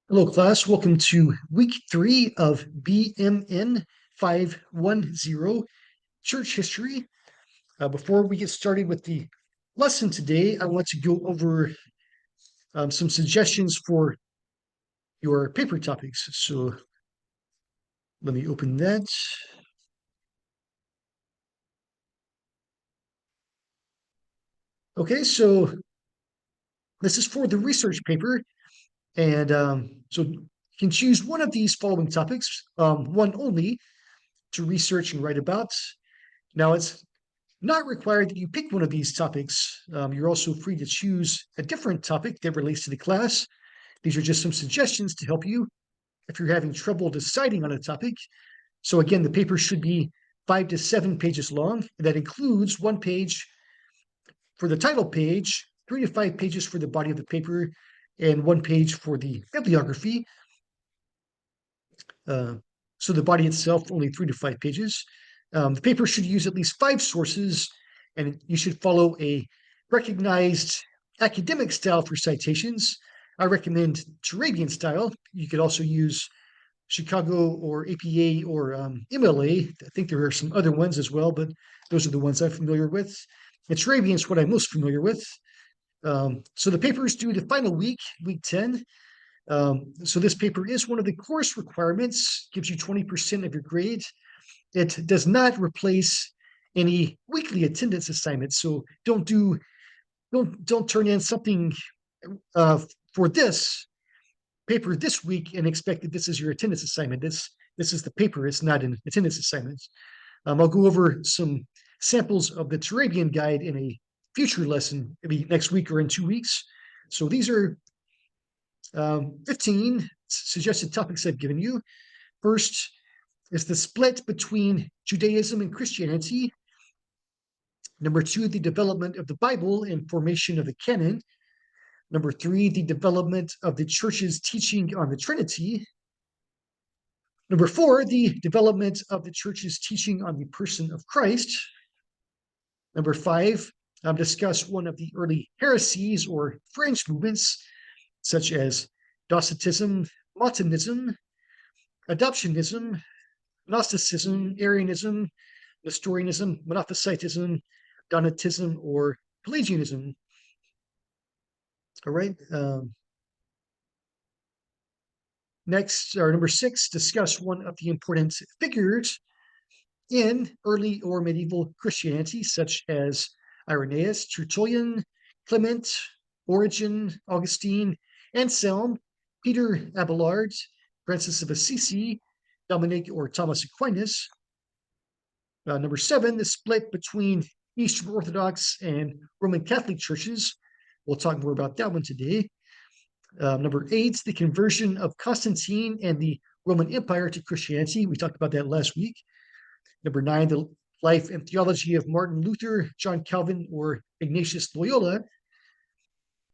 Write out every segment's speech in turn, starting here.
Hello, class. Welcome to week 3 of BMN 510 Church History. Before we get started with the lesson today, I want to go over some suggestions for your paper topics. So let me open that. Okay, so this is for the research paper. And so you can choose one of these following topics, one only, to research and write about. Now, it's not required that you pick one of these topics. You're also free to choose a different topic that relates to the class. These are just some suggestions to help you if you're having trouble deciding on a topic. So again, the paper should be 5 to 7 pages long. And that includes 1 page for the title page, 3 to 5 pages for the body of the paper, and 1 page for the bibliography. So the body itself, only 3 to 5 pages. The paper should use at least 5 sources, and you should follow a recognized academic style for citations. I recommend Turabian style. You could also use Chicago or APA or MLA. I think there are some other ones as well, but those are the ones I'm familiar with. And Turabian is what I'm most familiar with. So the paper is due the final week, week 10. So this paper is one of the course requirements, gives you 20% of your grade. It does not replace any weekly attendance assignments. So don't turn in something for this paper this week and expect that this is your attendance assignment. This is the paper. It's not an attendance assignment. I'll go over some samples of the Turabian guide in a future lesson, maybe next week or in 2 weeks. So these are 15 suggested topics I've given you. First is the split between Judaism and Christianity. Number 2, the development of the Bible and formation of the canon. Number 3, the development of the church's teaching on the Trinity. Number 4, the development of the church's teaching on the person of Christ. Number 5, discuss one of the early heresies or fringe movements, such as Docetism, Montanism, Adoptionism, Gnosticism, Arianism, Nestorianism, Monophysitism, Donatism, or Pelagianism. All right. Next, or number 6, discuss one of the important figures in early or medieval Christianity, such as Irenaeus, Tertullian, Clement, Origen, Augustine, Anselm, Peter Abelard, Francis of Assisi, Dominic or Thomas Aquinas. Number 7, the split between Eastern Orthodox and Roman Catholic churches. We'll talk more about that one today. Number 8, the conversion of Constantine and the Roman Empire to Christianity. We talked about that last week. Number 9, the life and theology of Martin Luther, John Calvin, or Ignatius Loyola.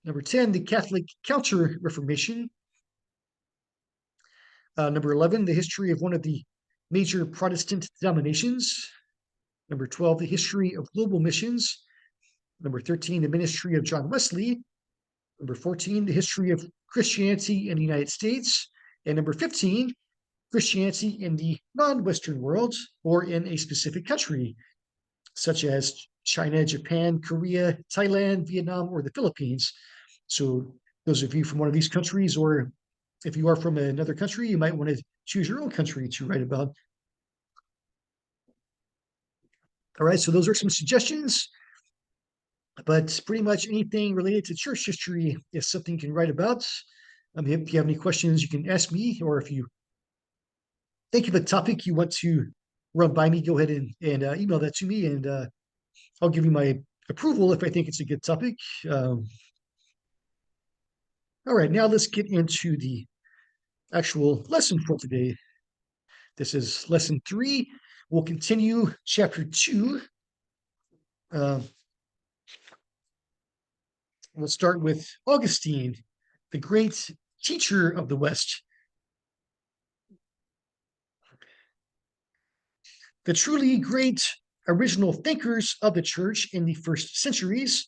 Number 10, the Catholic Counter-Reformation. Number 11, the history of one of the major Protestant denominations. Number 12, the history of global missions. Number 13, the ministry of John Wesley. Number 14, the history of Christianity in the United States. And number 15, Christianity in the non-Western world or in a specific country, such as China, Japan, Korea, Thailand, Vietnam, or the Philippines. So those of you from one of these countries, or if you are from another country, you might want to choose your own country to write about. All right, so those are some suggestions, but pretty much anything related to church history is something you can write about. If you have any questions, you can ask me, or if you think of a topic you want to run by me, go ahead and email that to me, and I'll give you my approval if I think it's a good topic. All right, now let's get into the actual lesson for today. This is lesson 3. We'll continue chapter 2. We'll start with Augustine, the great teacher of the West. The truly great original thinkers of the church in the first centuries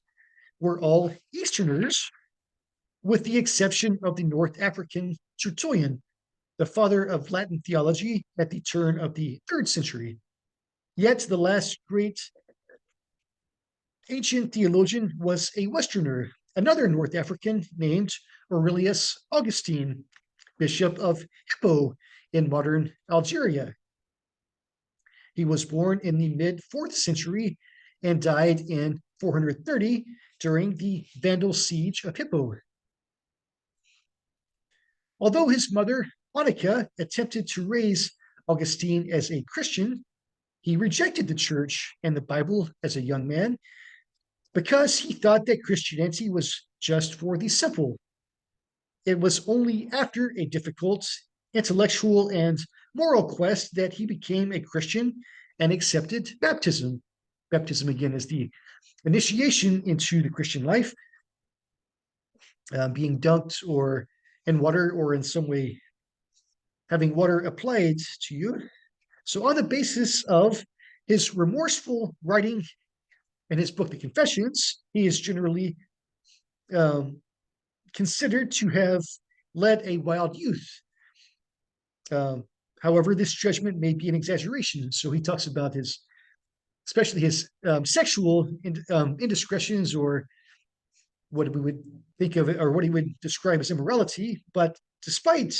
were all Easterners, with the exception of the North African Tertullian, the father of Latin theology at the turn of the 3rd century. Yet the last great ancient theologian was a Westerner, another North African named Aurelius Augustine, bishop of Hippo in modern Algeria. He was born in the mid 4th century and died in 430 during the Vandal siege of Hippo. Although his mother, Monica, attempted to raise Augustine as a Christian, he rejected the church and the Bible as a young man because he thought that Christianity was just for the simple. It was only after a difficult intellectual and moral quest that he became a Christian and accepted baptism. Baptism, again, is the initiation into the Christian life, being dunked or in water or in some way having water applied to you. So, on the basis of his remorseful writing in his book, The Confessions, he is generally um, considered to have led a wild youth. Um, However, this judgment may be an exaggeration. So he talks about his, especially his sexual indiscretions, or what we would think of it, or what he would describe as immorality. But despite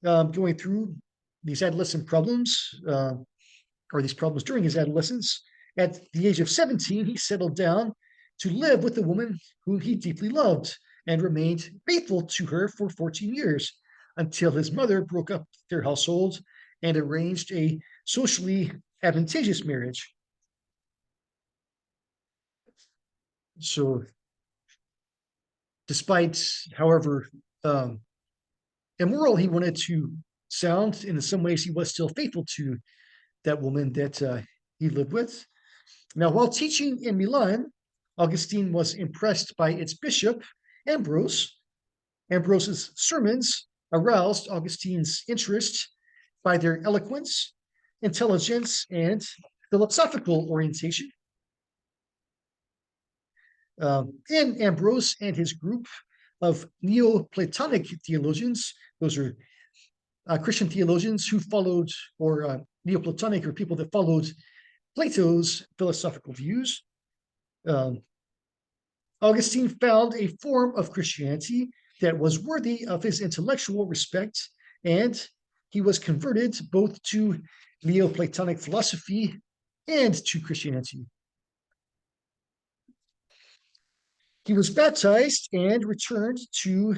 going through these adolescent problems, or these problems during his adolescence, at the age of 17, he settled down to live with a woman whom he deeply loved and remained faithful to her for 14 years until his mother broke up their household and arranged a socially advantageous marriage. So, despite, however, immoral he wanted to sound, in some ways he was still faithful to that woman that he lived with. Now, while teaching in Milan, Augustine was impressed by its bishop, Ambrose. Ambrose's sermons aroused Augustine's interest by their eloquence, intelligence, and philosophical orientation. And Ambrose and his group of Neoplatonic theologians, those are Christian theologians who followed, or Neoplatonic, or people that followed Plato's philosophical views. Augustine found a form of Christianity that was worthy of his intellectual respect, and he was converted both to Neoplatonic philosophy and to Christianity. He was baptized and returned to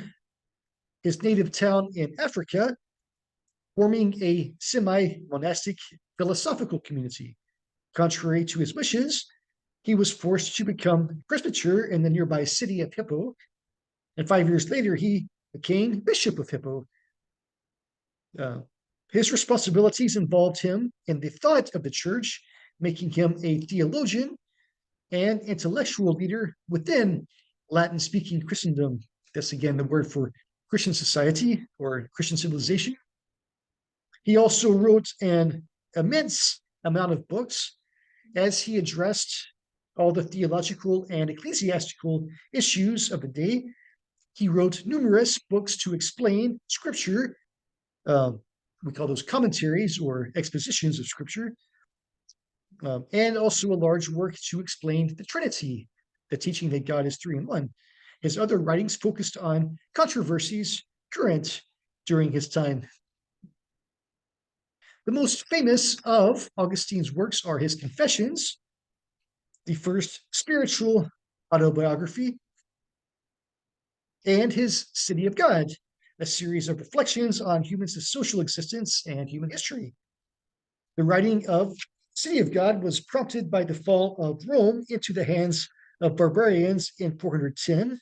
his native town in Africa, forming a semi-monastic philosophical community. Contrary to his wishes, he was forced to become presbyter in the nearby city of Hippo, and 5 years later, he became bishop of Hippo. His responsibilities involved him in the thought of the church, making him a theologian and intellectual leader within Latin-speaking Christendom. That's, again, the word for Christian society or Christian civilization. He also wrote an immense amount of books as he addressed all the theological and ecclesiastical issues of the day. He wrote numerous books to explain Scripture. We call those commentaries or expositions of Scripture, and also a large work to explain the Trinity, the teaching that God is 3 in 1. His other writings focused on controversies current during his time. The most famous of Augustine's works are his Confessions, the first spiritual autobiography, and his City of God, a series of reflections on humans' social existence and human history. The writing of City of God was prompted by the fall of Rome into the hands of barbarians in 410.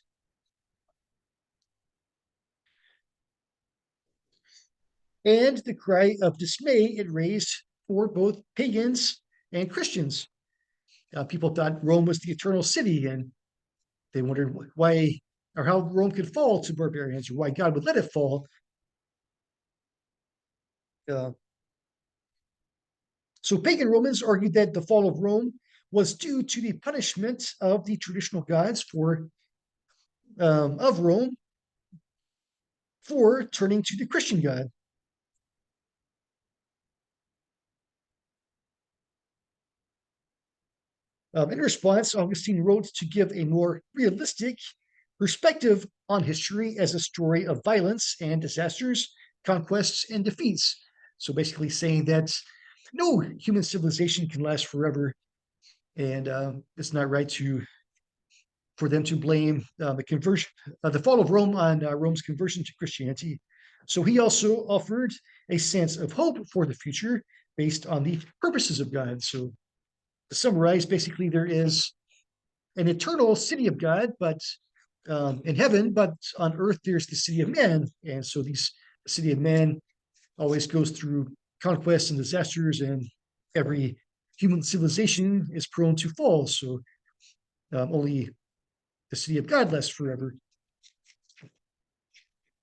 And the cry of dismay it raised for both pagans and Christians. People thought Rome was the eternal city, and they wondered why or how Rome could fall to barbarians, or why God would let it fall. So pagan Romans argued that the fall of Rome was due to the punishment of the traditional gods of Rome 4, turning to the Christian God. In response, Augustine wrote to give a more realistic perspective on history as a story of violence and disasters, conquests, and defeats. So basically saying that no human civilization can last forever, and it's not right for them to blame the conversion, the fall of Rome on Rome's conversion to Christianity. So he also offered a sense of hope for the future based on the purposes of God. So to summarize, basically there is an eternal city of God, but in heaven, but on earth there's the city of man, and so the city of man always goes through conquests and disasters, and every human civilization is prone to fall. So only the city of God lasts forever.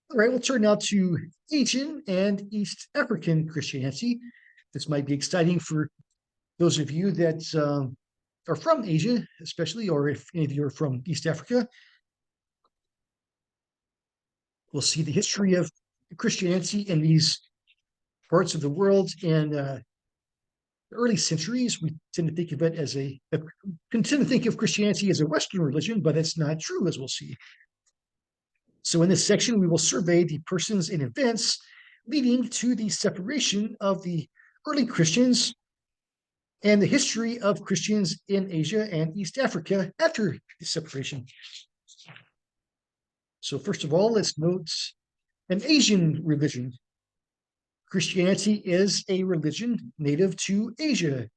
All right, we'll turn now to Asian and East African Christianity. This might be exciting for those of you that are from Asia, especially, or if any of you are from East Africa. We'll see the history of Christianity in these parts of the world in the early centuries. We tend to think of it as tend to think of Christianity as a Western religion, but it's not true, as we'll see. So in this section, we will survey the persons and events leading to the separation of the early Christians and the history of Christians in Asia and East Africa after the separation. So first of all, let's note an Asian religion. Christianity is a religion native to Asia,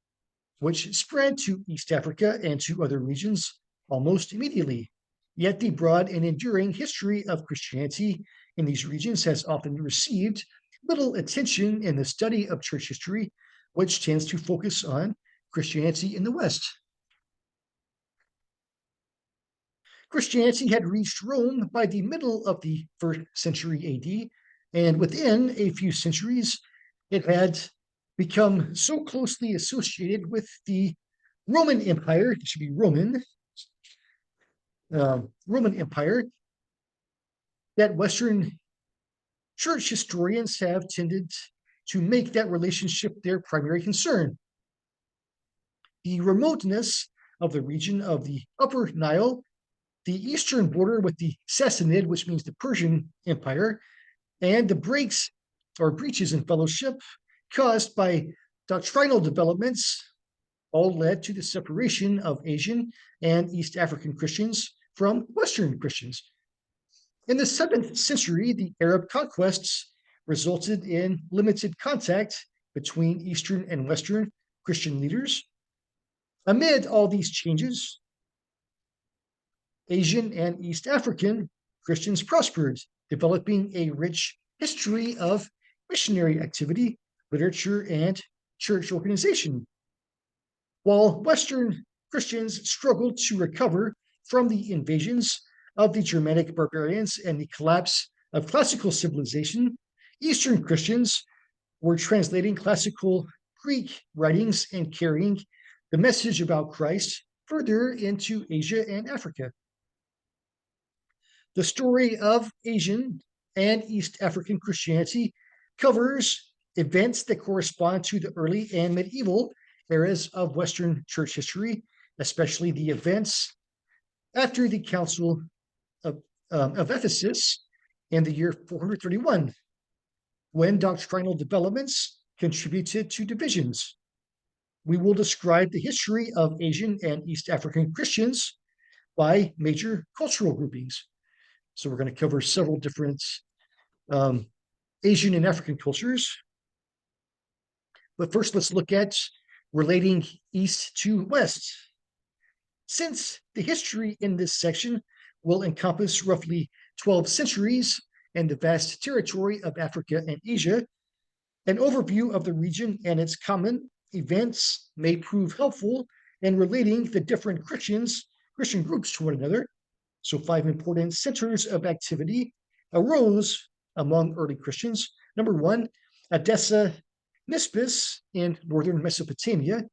which spread to East Africa and to other regions almost immediately. Yet the broad and enduring history of Christianity in these regions has often received little attention in the study of church history, which tends to focus on Christianity in the West. Christianity had reached Rome by the middle of the 1st century AD, and within a few centuries, it had become so closely associated with the Roman Empire, it should be Roman Empire, that Western church historians have tended to make that relationship their primary concern. The remoteness of the region of the Upper Nile, the eastern border with the Sassanid, which means the Persian Empire, and the breaks or breaches in fellowship caused by doctrinal developments all led to the separation of Asian and East African Christians from Western Christians. In the 7th century, the Arab conquests resulted in limited contact between Eastern and Western Christian leaders. Amid all these changes, Asian and East African Christians prospered, developing a rich history of missionary activity, literature, and church organization. While Western Christians struggled to recover from the invasions of the Germanic barbarians and the collapse of classical civilization, Eastern Christians were translating classical Greek writings and carrying the message about Christ further into Asia and Africa. The story of Asian and East African Christianity covers events that correspond to the early and medieval eras of Western church history, especially the events after the Council of Ephesus in the year 431, when doctrinal developments contributed to divisions. We will describe the history of Asian and East African Christians by major cultural groupings. So we're going to cover several different Asian and African cultures. But first, let's look at relating East to West. Since the history in this section will encompass roughly 12 centuries and the vast territory of Africa and Asia, an overview of the region and its common events may prove helpful in relating the different Christian groups to one another. So 5 important centers of activity arose among early Christians. Number 1, Edessa Nispis in northern Mesopotamia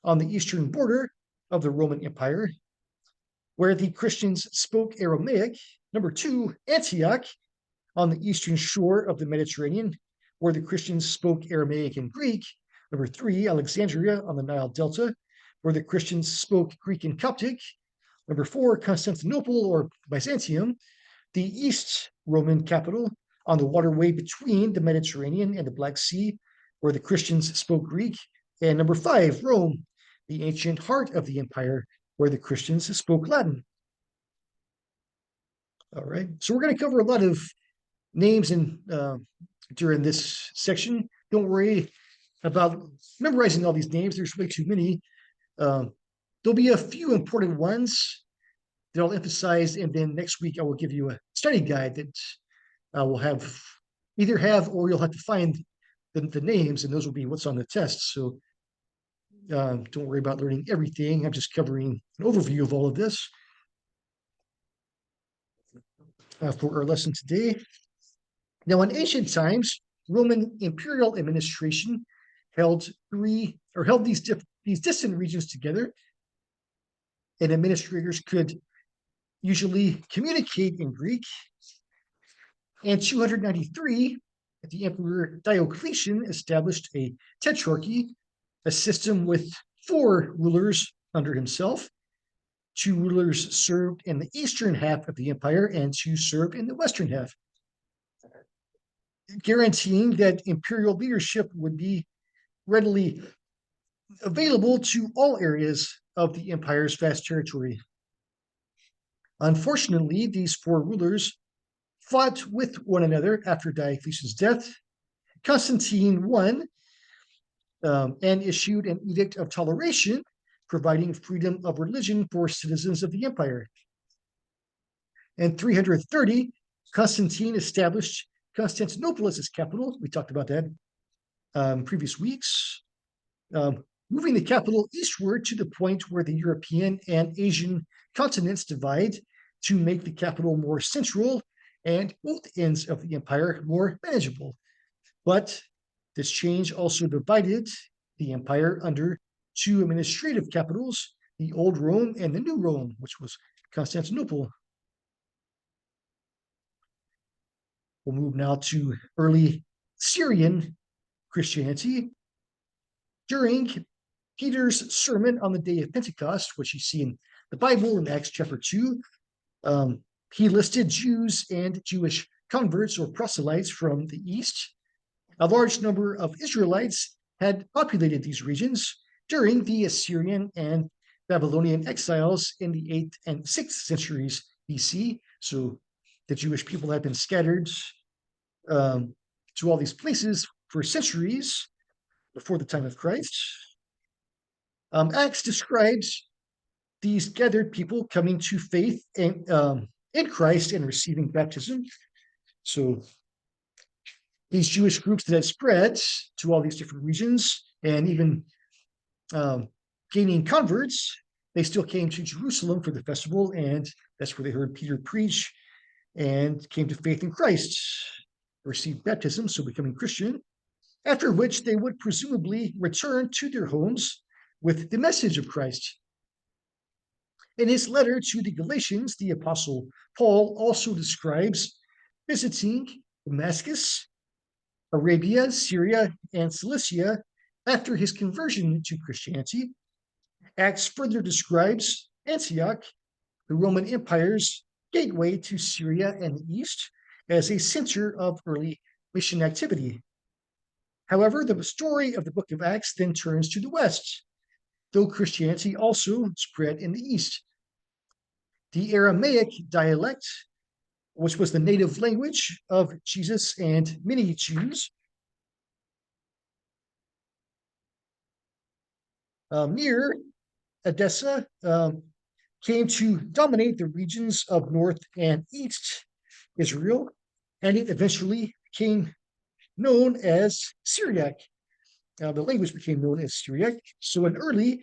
on the eastern border of the Roman Empire, where the Christians spoke Aramaic. Number 2, Antioch on the eastern shore of the Mediterranean, where the Christians spoke Aramaic and Greek. Number 3, Alexandria on the Nile Delta, where the Christians spoke Greek and Coptic. Number 4, Constantinople or Byzantium, the East Roman capital on the waterway between the Mediterranean and the Black Sea, where the Christians spoke Greek. And number 5, Rome, the ancient heart of the empire, where the Christians spoke Latin. All right, so we're going to cover a lot of names during this section. Don't worry about memorizing all these names. There's way too many. There'll be a few important ones that I'll emphasize, and then next week I will give you a study guide that will either have or you'll have to find the names, and those will be what's on the test. So don't worry about learning everything. I'm just covering an overview of all of this for our lesson today. Now, in ancient times, Roman imperial administration held these distant regions together, and administrators could usually communicate in Greek. And 293, the Emperor Diocletian established a tetrarchy, a system with 4 rulers under himself. 2 rulers served in the eastern half of the empire, and 2 served in the western half, guaranteeing that imperial leadership would be readily available to all areas of the empire's vast territory. Unfortunately, these 4 rulers fought with one another after Diocletian's death. Constantine won and issued an edict of toleration, providing freedom of religion for citizens of the empire. In 330, Constantine established Constantinople as its capital. We talked about that in previous weeks, moving the capital eastward to the point where the European and Asian continents divide to make the capital more central and both ends of the empire more manageable. But this change also divided the empire under 2 administrative capitals, the Old Rome and the New Rome, which was Constantinople. We'll move now to early Syrian Christianity. During Peter's sermon on the day of Pentecost, which you see in the Bible in Acts chapter 2, he listed Jews and Jewish converts or proselytes from the east. A large number of Israelites had populated these regions during the Assyrian and Babylonian exiles in the 8th and 6th centuries BC. So the Jewish people had been scattered to all these places for centuries before the time of Christ. Acts describes these gathered people coming to faith in Christ and receiving baptism. So these Jewish groups that had spread to all these different regions and even gaining converts, they still came to Jerusalem for the festival, and that's where they heard Peter preach and came to faith in Christ, received baptism, so becoming Christian, after which they would presumably return to their homes with the message of Christ. In his letter to the Galatians, the Apostle Paul also describes visiting Damascus, Arabia, Syria, and Cilicia after his conversion to Christianity. Acts further describes Antioch, the Roman Empire's gateway to Syria and the East, as a center of early mission activity. However, the story of the book of Acts then turns to the West, though Christianity also spread in the East. The Aramaic dialect, which was the native language of Jesus and many Jews, near Edessa, came to dominate the regions of North and East Israel, and it eventually became known as Syriac. The language became known as Syriac. So an early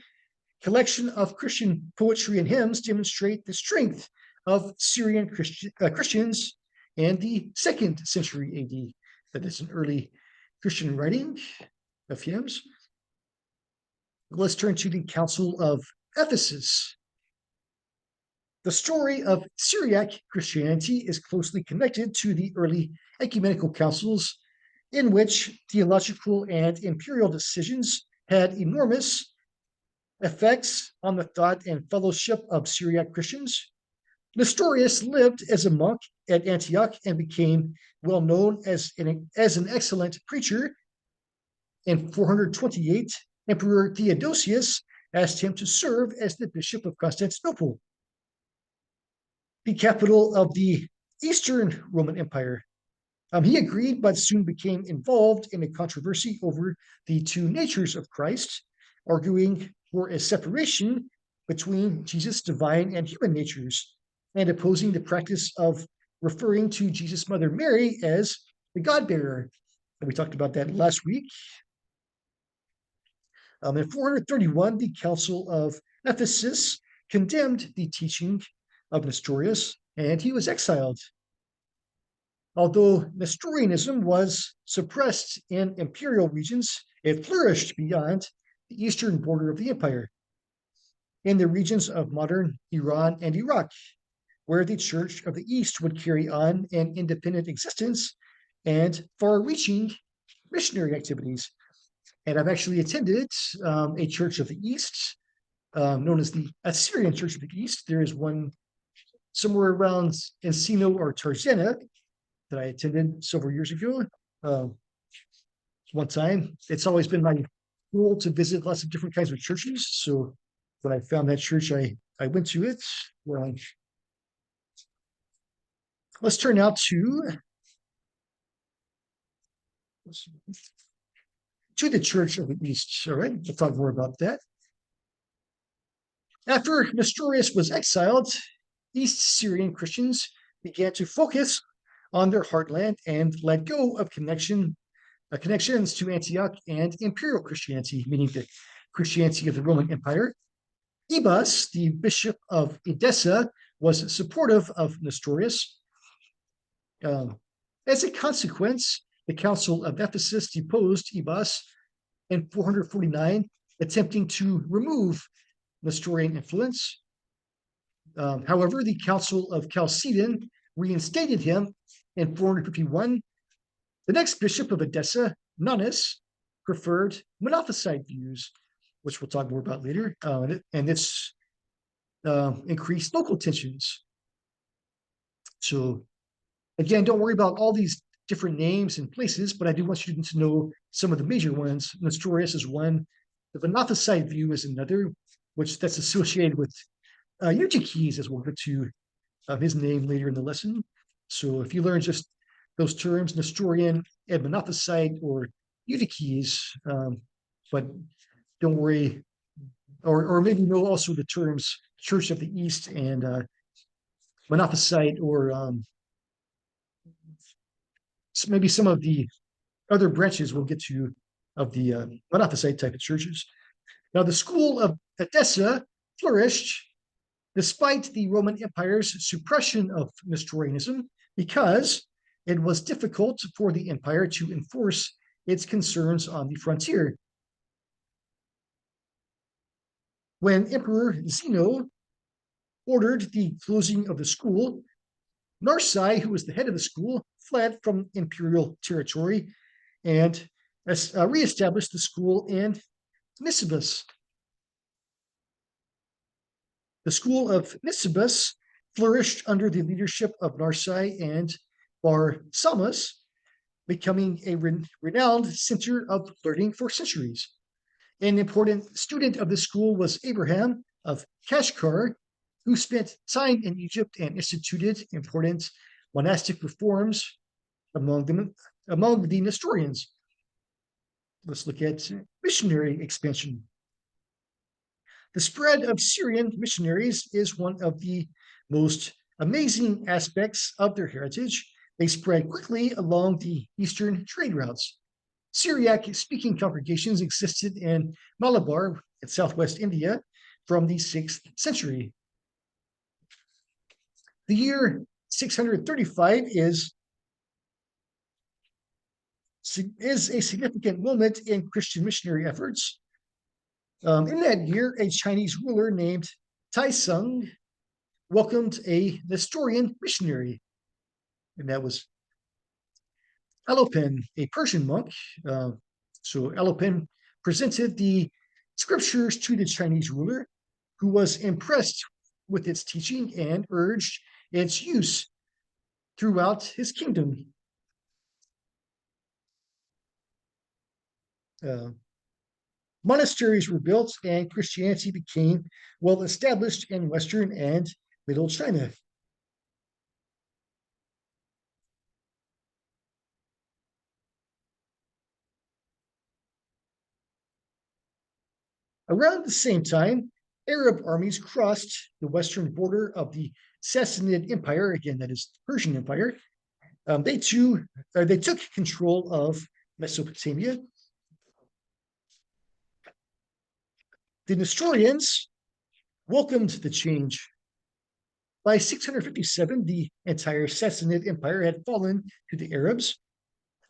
collection of Christian poetry and hymns demonstrate the strength of Syrian Christians in the 2nd century AD. That is an early Christian writing of hymns. Let's turn to the Council of Ephesus. The story of Syriac Christianity is closely connected to the early ecumenical councils, in which theological and imperial decisions had enormous effects on the thought and fellowship of Syriac Christians. Nestorius lived as a monk at Antioch and became well known as an excellent preacher. In 428, Emperor Theodosius asked him to serve as the Bishop of Constantinople, the capital of the Eastern Roman Empire. He agreed, but soon became involved in a controversy over the two natures of Christ, arguing for a separation between Jesus' divine and human natures, and opposing the practice of referring to Jesus' mother Mary as the God bearer. And we talked about that last week. In 431, the Council of Ephesus condemned the teaching of Nestorius, and he was exiled. Although Nestorianism was suppressed in imperial regions, it flourished beyond the eastern border of the empire, in the regions of modern Iran and Iraq, where the Church of the East would carry on an independent existence and far-reaching missionary activities. And I've actually attended a Church of the East, known as the Assyrian Church of the East. There is one somewhere around Encino or Tarzana that I attended several years ago. One time, it's always been my goal to visit lots of different kinds of churches. So when I found that church, I went to it. Well, let's turn now to the Church of the East. All right, we'll talk more about that. After Nestorius was exiled, East Syrian Christians began to focus on their heartland and let go of connections to Antioch and imperial Christianity, meaning the Christianity of the Roman Empire. Ibas, the bishop of Edessa, was supportive of Nestorius. As a consequence, the Council of Ephesus deposed Ibas in 449, attempting to remove Nestorian influence. However, the Council of Chalcedon reinstated him in 451. The next bishop of Edessa, Nonus, preferred Monophysite views, which we'll talk more about later, and this increased local tensions. So again, don't worry about all these different names and places, but I do want you to know some of the major ones. Nestorius is one. The Monophysite view is another, which that's associated with Eutyches, as we'll get to his name later in the lesson. So if you learn just those terms, Nestorian and Monophysite or Eutyches, but don't worry, or maybe know also the terms Church of the East and Monophysite, or maybe some of the other branches we'll get to of the Monophysite type of churches. Now, the school of Edessa flourished despite the Roman Empire's suppression of Nestorianism, because it was difficult for the empire to enforce its concerns on the frontier. When Emperor Zeno ordered the closing of the school, Narsai, who was the head of the school, fled from imperial territory and reestablished the school in Nisibis. The school of Nisibis flourished under the leadership of Narsai and Bar Samas, becoming a renowned center of learning for centuries. An important student of the school was Abraham of Kashgar, who spent time in Egypt and instituted important monastic reforms among the Nestorians. Let's look at missionary expansion. The spread of Syrian missionaries is one of the most amazing aspects of their heritage. They spread quickly along the eastern trade routes. Syriac-speaking congregations existed in Malabar in southwest India from the 6th century. The year 635 is a significant moment in Christian missionary efforts. In that year, a Chinese ruler named Taisung welcomed a Nestorian missionary, and that was Alopen, a Persian monk. Uh, so Alopen presented the scriptures to the Chinese ruler, who was impressed with its teaching and urged its use throughout his kingdom. Uh, Monasteries were built, and Christianity became well established in Western and Middle China. Around the same time, Arab armies crossed the western border of the Sassanid Empire, again, that is the Persian Empire. They took control of Mesopotamia. The Nestorians welcomed the change. By 657, the entire Sassanid Empire had fallen to the Arabs.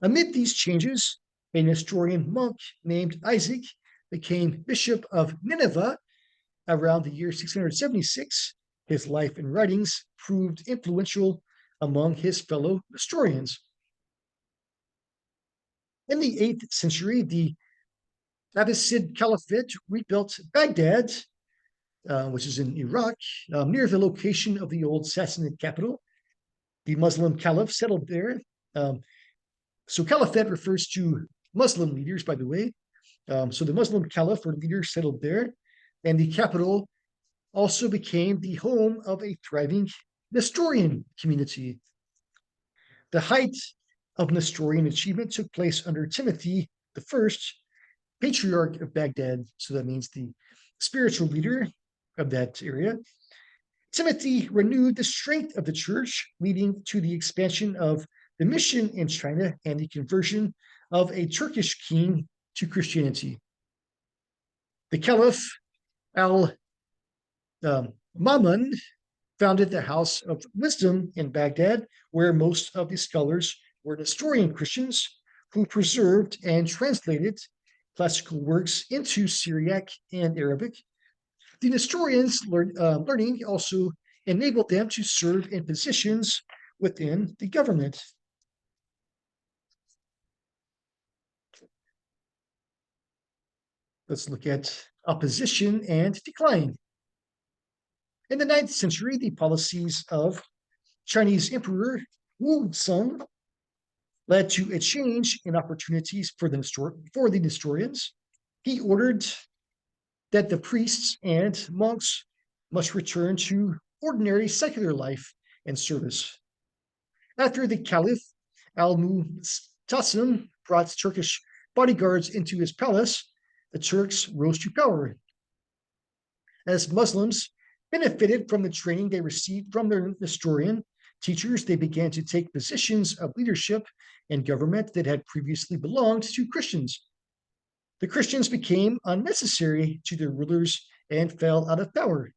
Amid these changes, a Nestorian monk named Isaac became bishop of Nineveh around the year 676. His life and writings proved influential among his fellow Nestorians. In the 8th century, the Abbasid Caliphate rebuilt Baghdad, which is in Iraq, near the location of the old Sassanid capital. The Muslim caliph settled there. Um, so, caliphate refers to Muslim leaders, by the way. So, the Muslim caliph or leader settled there, and the capital also became the home of a thriving Nestorian community. The height of Nestorian achievement took place under Timothy I, patriarch of Baghdad. So that means the spiritual leader of that area. Timothy renewed the strength of the church, leading to the expansion of the mission in China and the conversion of a Turkish king to Christianity. The Caliph Al Mamun founded the House of Wisdom in Baghdad, where most of the scholars were Nestorian Christians who preserved and translated classical works into Syriac and Arabic. The Nestorians' learning also enabled them to serve in positions within the government. Let's look at opposition and decline. In the 9th century, the policies of Chinese Emperor Wu Sung led to a change in opportunities for the Nestorians. He ordered that the priests and monks must return to ordinary secular life and service. After the Caliph Al-Mu'tasim brought Turkish bodyguards into his palace, the Turks rose to power. As Muslims benefited from the training they received from their Nestorian teachers, they began to take positions of leadership in government that had previously belonged to Christians. The Christians became unnecessary to their rulers and fell out of power.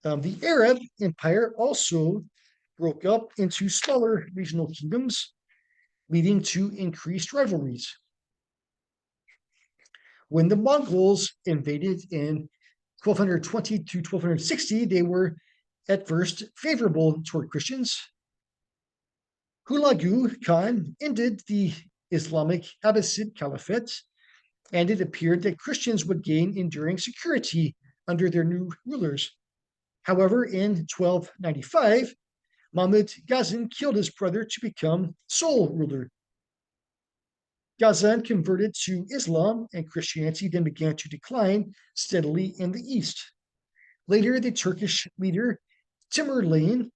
The Arab Empire also broke up into smaller regional kingdoms, leading to increased rivalries. When the Mongols invaded in 1220 to 1260, they were at first favorable toward Christians. Hulagu Khan ended the Islamic Abbasid Caliphate, and it appeared that Christians would gain enduring security under their new rulers. However, in 1295, Mahmud Ghazan killed his brother to become sole ruler. Ghazan converted to Islam, and Christianity then began to decline steadily in the east. Later, the Turkish leader Timurlane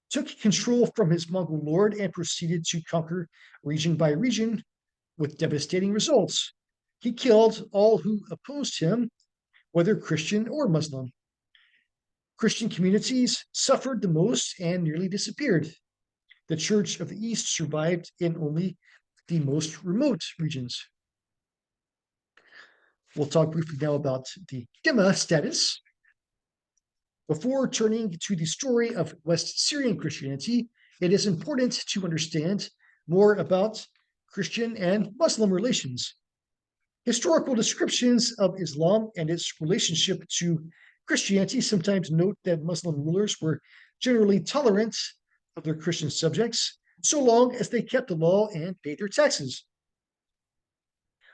took control from his Mongol lord and proceeded to conquer region by region with devastating results. He killed all who opposed him, whether Christian or Muslim. Christian communities suffered the most and nearly disappeared. The Church of the East survived in only the most remote regions. We'll talk briefly now about the Dhimma status. Before turning to the story of West Syrian Christianity, it is important to understand more about Christian and Muslim relations. Historical descriptions of Islam and its relationship to Christianity sometimes note that Muslim rulers were generally tolerant of their Christian subjects, so long as they kept the law and paid their taxes.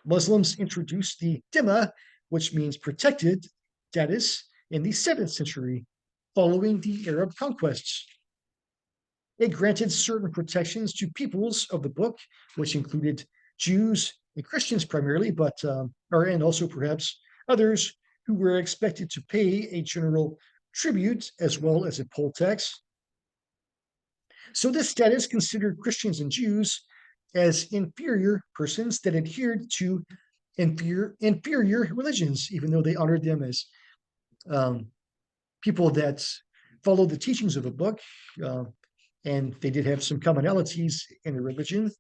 Muslims introduced the dhimma, which means protected status, in the 7th century, following the Arab conquests. It granted certain protections to peoples of the book, which included Jews and Christians primarily, and also perhaps others who were expected to pay a general tribute as well as a poll tax. So this status considered Christians and Jews as inferior persons that adhered to inferior religions, even though they honored them as um, people that followed the teachings of the book. And they did have some commonalities in the religion,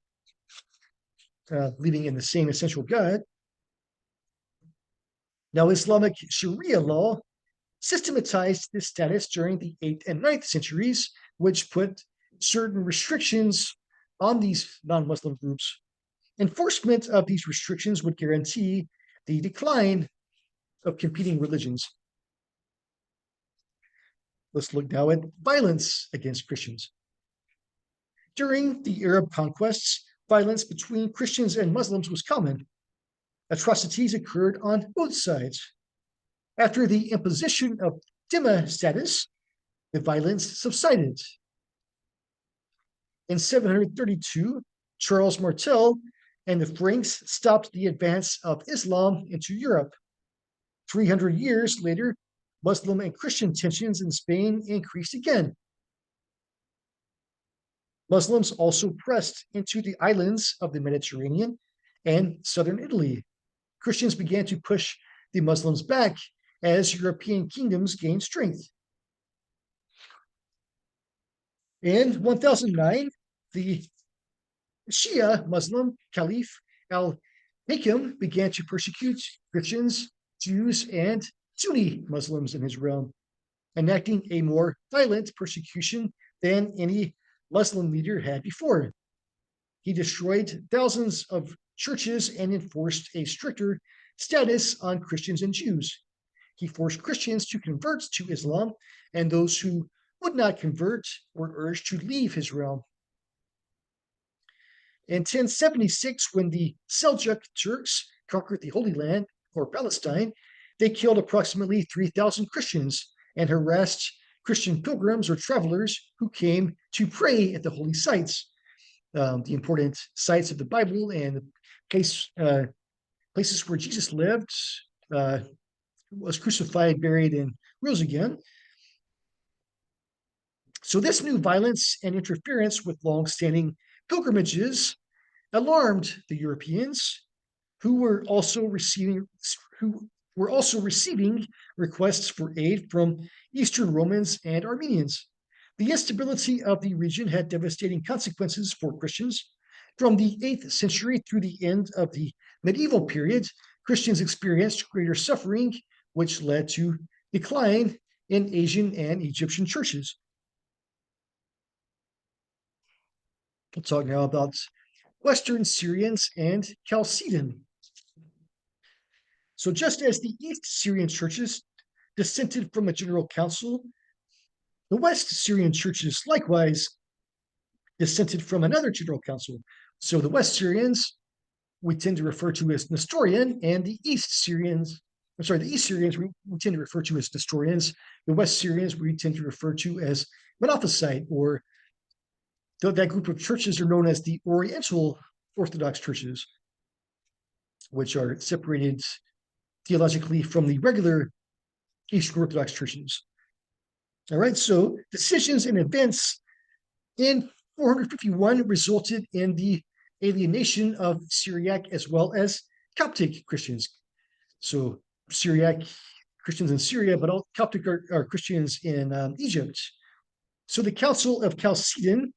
believing in the same essential God. Now, Islamic Sharia law systematized this status during the 8th and 9th centuries, which put certain restrictions on these non-Muslim groups. Enforcement of these restrictions would guarantee the decline of competing religions. Let's look now at violence against Christians. During the Arab conquests, violence between Christians and Muslims was common. Atrocities occurred on both sides. After the imposition of dhimma status, the violence subsided. In 732, Charles Martel and the Franks stopped the advance of Islam into Europe. 300 years later, Muslim and Christian tensions in Spain increased again. Muslims also pressed into the islands of the Mediterranean and southern Italy. Christians began to push the Muslims back as European kingdoms gained strength. In 1009, the Shia Muslim Caliph al-Hakim began to persecute Christians, Jews, and Sunni Muslims in his realm, enacting a more violent persecution than any Muslim leader had before. He destroyed thousands of churches and enforced a stricter status on Christians and Jews. He forced Christians to convert to Islam, and those who would not convert were urged to leave his realm. In 1076, when the Seljuk Turks conquered the Holy Land, or Palestine, they killed approximately 3,000 Christians and harassed Christian pilgrims or travelers who came to pray at the holy sites, the important sites of the Bible and the places where Jesus lived, was crucified, buried, and rose again. So this new violence and interference with long-standing pilgrimages alarmed the Europeans, who were also receiving requests for aid from Eastern Romans and Armenians. The instability of the region had devastating consequences for Christians. From the 8th century through the end of the medieval period, Christians experienced greater suffering, which led to decline in Asian and Egyptian churches. We'll talk now about Western Syrians and Chalcedon. So just as the East Syrian churches dissented from a general council, the West Syrian churches likewise dissented from another general council. So the West Syrians we tend to refer to as Nestorian, and the East Syrians we tend to refer to as Nestorians. The West Syrians we tend to refer to as Monophysite, or that group of churches are known as the Oriental Orthodox churches, which are separated theologically from the regular Eastern Orthodox churches. All right, so decisions and events in 451 resulted in the alienation of Syriac as well as Coptic Christians. So Syriac Christians in Syria, but all Coptic are Christians in Egypt. So the Council of Chalcedon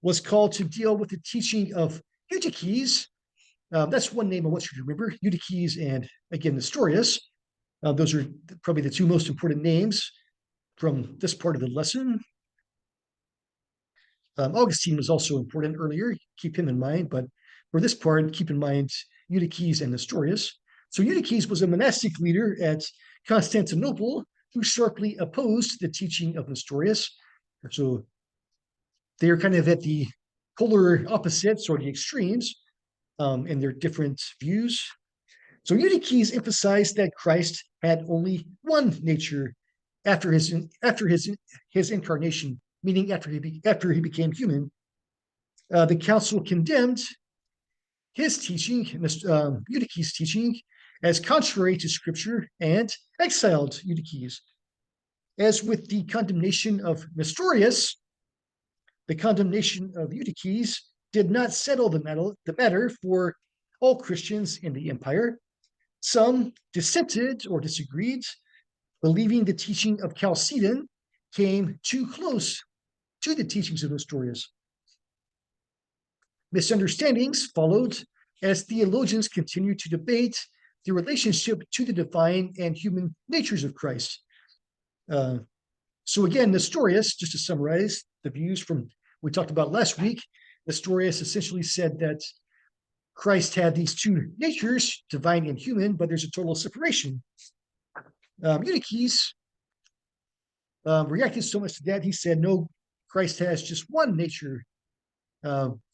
was called to deal with the teaching of Eutyches. That's one name I want you to remember, Eutyches and, again, Nestorius. Those are probably the two most important names from this part of the lesson. Augustine was also important earlier, keep him in mind, but for this part, keep in mind Eutyches and Nestorius. So Eutyches was a monastic leader at Constantinople who sharply opposed the teaching of Nestorius. So they are kind of at the polar opposites or the extremes in their different views. So Eutyches emphasized that Christ had only one nature after his incarnation, meaning after he became human. The council condemned his teaching, Eutyches' teaching, as contrary to Scripture and exiled Eutyches. As with the condemnation of Nestorius, the condemnation of Eutyches did not settle the matter for all Christians in the empire. Some dissented or disagreed, believing the teaching of Chalcedon came too close to the teachings of Nestorius. Misunderstandings followed as theologians continued to debate the relationship to the divine and human natures of Christ. So again, Nestorius, just to summarize the views from we talked about last week, Nestorius essentially said that Christ had these two natures, divine and human, but there's a total separation. Eutyches reacted so much to that, he said, no, Christ has just one nature,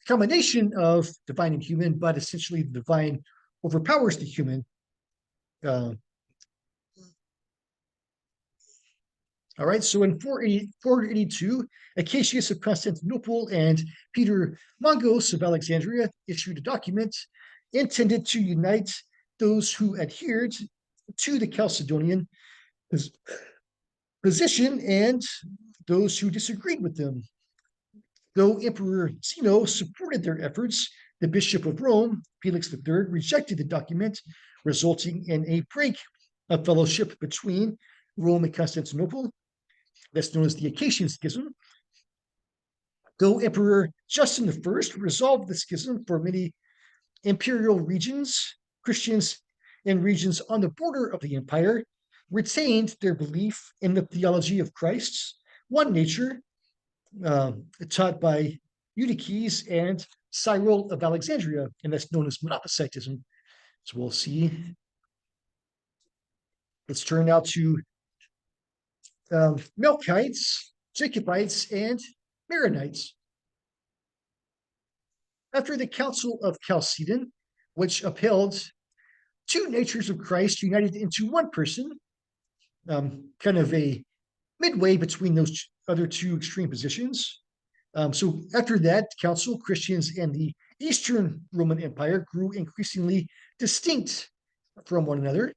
combination of divine and human, but essentially the divine overpowers the human. All right, so in 482, Acacius of Constantinople and Peter Mongos of Alexandria issued a document intended to unite those who adhered to the Chalcedonian position and those who disagreed with them. Though Emperor Zeno supported their efforts, the Bishop of Rome, Felix III, rejected the document, resulting in a break of fellowship between Rome and Constantinople. That's known as the Acacian Schism. Though Emperor Justin I resolved the schism for many imperial regions, Christians in regions on the border of the empire retained their belief in the theology of Christ's one nature, taught by Eutyches and Cyril of Alexandria, and that's known as Monophysitism. So we'll see. Let's turn now to Melkites, Jacobites, and Maronites. After the Council of Chalcedon, which upheld two natures of Christ united into one person, kind of a midway between those other two extreme positions. So after that council, Christians and the Eastern Roman Empire grew increasingly distinct from one another.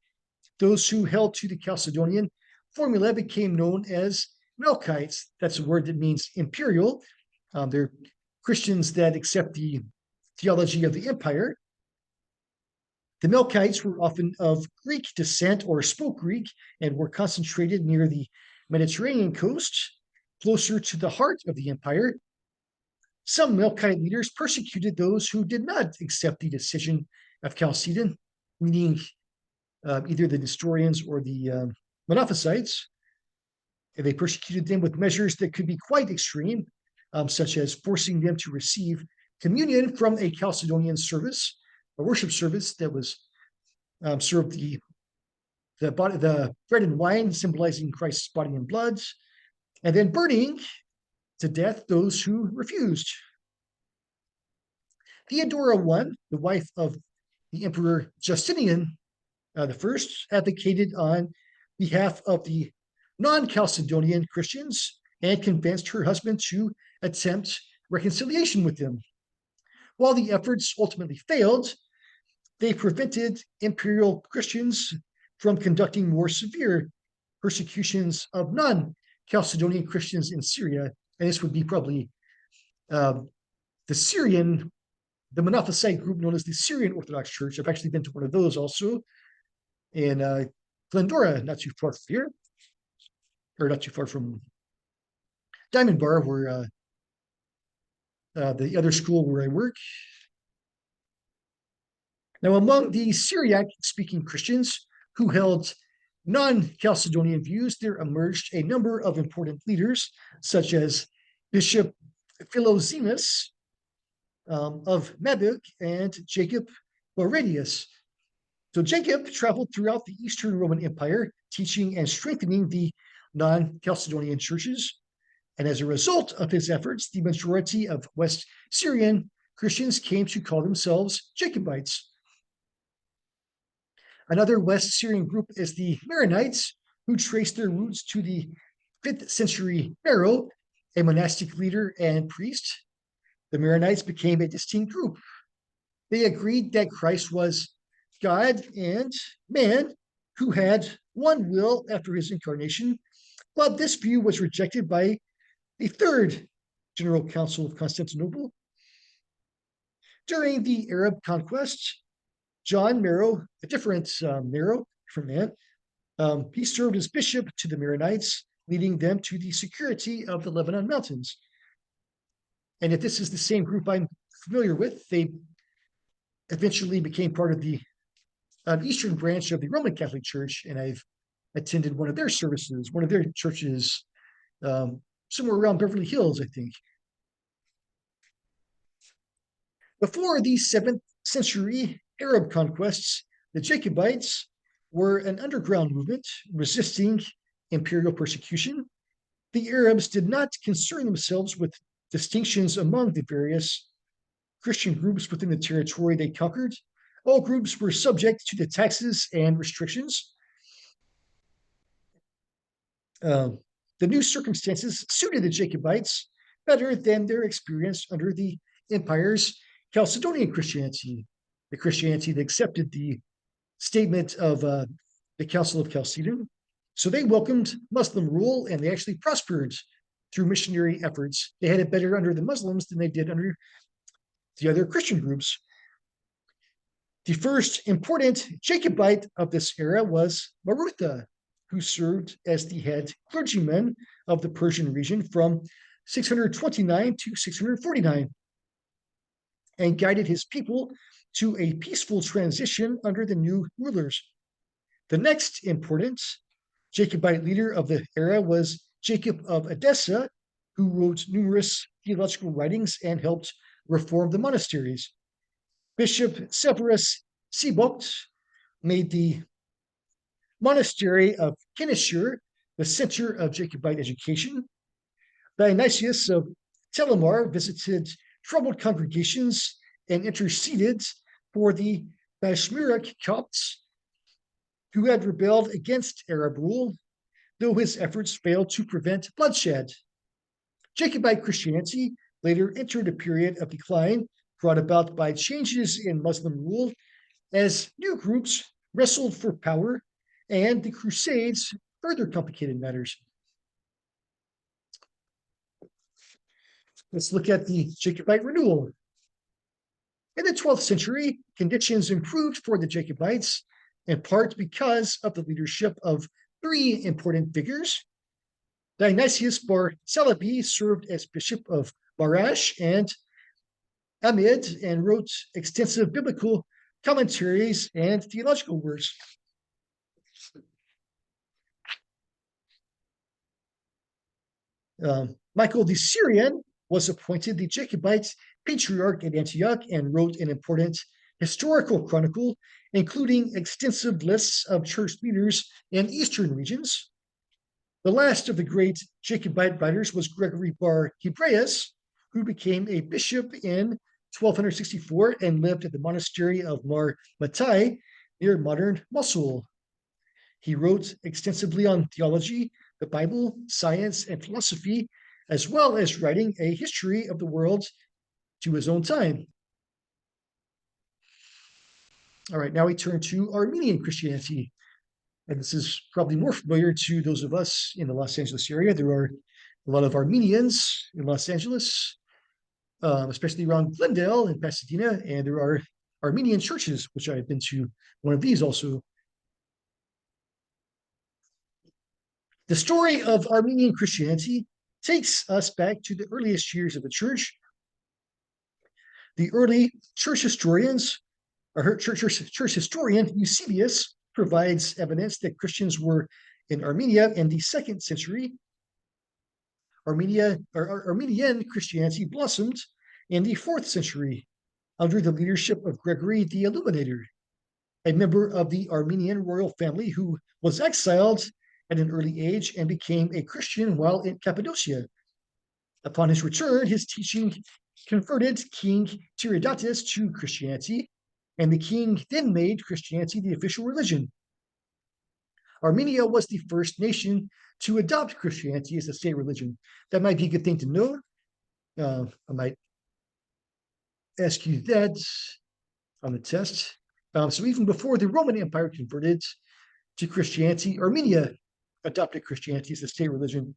Those who held to the Chalcedonian formula became known as Melkites. That's a word that means imperial. They're Christians that accept the theology of the empire. The Melkites were often of Greek descent or spoke Greek and were concentrated near the Mediterranean coast, closer to the heart of the empire. Some Melkite leaders persecuted those who did not accept the decision of Chalcedon, meaning either the Nestorians or the Monophysites. And they persecuted them with measures that could be quite extreme, such as forcing them to receive communion from a Chalcedonian service, a worship service that was served the bread and wine symbolizing Christ's body and blood, and then burning to death those who refused. Theodora I, the wife of the Emperor Justinian I, advocated on behalf of the non-Chalcedonian Christians and convinced her husband to attempt reconciliation with them. While the efforts ultimately failed, they prevented imperial Christians from conducting more severe persecutions of non-Chalcedonian Christians in Syria. And this would be probably the Monophysite group known as the Syrian Orthodox Church. I've actually been to one of those also in Glendora, not too far from here, or not too far from Diamond Bar, where the other school where I work. Now, among the Syriac-speaking Christians who held non-Chalcedonian views, there emerged a number of important leaders, such as Bishop Philoxenus of Mabuk and Jacob Laurentius. So Jacob traveled throughout the Eastern Roman Empire, teaching and strengthening the non-Chalcedonian churches. And as a result of his efforts, the majority of West Syrian Christians came to call themselves Jacobites. Another West Syrian group is the Maronites, who trace their roots to the 5th century Pharaoh, a monastic leader and priest. The Maronites became a distinct group. They agreed that Christ was God and man who had one will after his incarnation, but this view was rejected by the Third General Council of Constantinople. During the Arab conquest, John Marrow, a different man, he served as bishop to the Maronites, leading them to the security of the Lebanon mountains. And if this is the same group I'm familiar with, they eventually became part of the eastern branch of the Roman Catholic Church, and I've attended one of their services, one of their churches, somewhere around Beverly Hills, I think. Before the 7th century Arab conquests, the Jacobites were an underground movement resisting imperial persecution. The Arabs did not concern themselves with distinctions among the various Christian groups within the territory they conquered. All groups were subject to the taxes and restrictions. The new circumstances suited the Jacobites better than their experience under the empire's Chalcedonian Christianity, the Christianity that accepted the statement of the Council of Chalcedon. So they welcomed Muslim rule, and they actually prospered through missionary efforts. They had it better under the Muslims than they did under the other Christian groups. The first important Jacobite of this era was Marutha, who served as the head clergyman of the Persian region from 629 to 649 and guided his people to a peaceful transition under the new rulers. The next important Jacobite leader of the era was Jacob of Edessa, who wrote numerous theological writings and helped reform the monasteries. Bishop Severus Sebokht made the monastery of Kinishir the center of Jacobite education. Dionysius of Telamar visited troubled congregations and interceded for the Bashmiric Copts who had rebelled against Arab rule, though his efforts failed to prevent bloodshed. Jacobite Christianity later entered a period of decline brought about by changes in Muslim rule as new groups wrestled for power, and the Crusades further complicated matters. Let's look at the Jacobite renewal. In the 12th century, conditions improved for the Jacobites, in part because of the leadership of three important figures. Dionysius bar Celebi served as bishop of Barash and Amid and wrote extensive biblical commentaries and theological works. Michael the Syrian was appointed the Jacobite patriarch at Antioch and wrote an important historical chronicle, including extensive lists of church leaders in eastern regions. The last of the great Jacobite writers was Gregory bar Hebraeus, who became a bishop in 1264 and lived at the monastery of Mar Matai near modern Mosul. He wrote extensively on theology, the Bible, science, and philosophy, as well as writing a history of the world to his own time. All right, now we turn to Armenian Christianity. And this is probably more familiar to those of us in the Los Angeles area. There are a lot of Armenians in Los Angeles, especially around Glendale and Pasadena, and there are Armenian churches, which I've been to one of these also. The story of Armenian Christianity takes us back to the earliest years of the church. The early church historian Eusebius provides evidence that Christians were in Armenia in the 2nd century. Armenian Christianity blossomed in the 4th century under the leadership of Gregory the Illuminator. a member of the Armenian royal family who was exiled at an early age and became a Christian while in Cappadocia. Upon his return, his teaching converted King Tiridates to Christianity, and the king then made Christianity the official religion. Armenia was the first nation to adopt Christianity as a state religion. That might be a good thing to know. I might ask you that on the test. So even before the Roman Empire converted to Christianity, Armenia adopted Christianity as a state religion.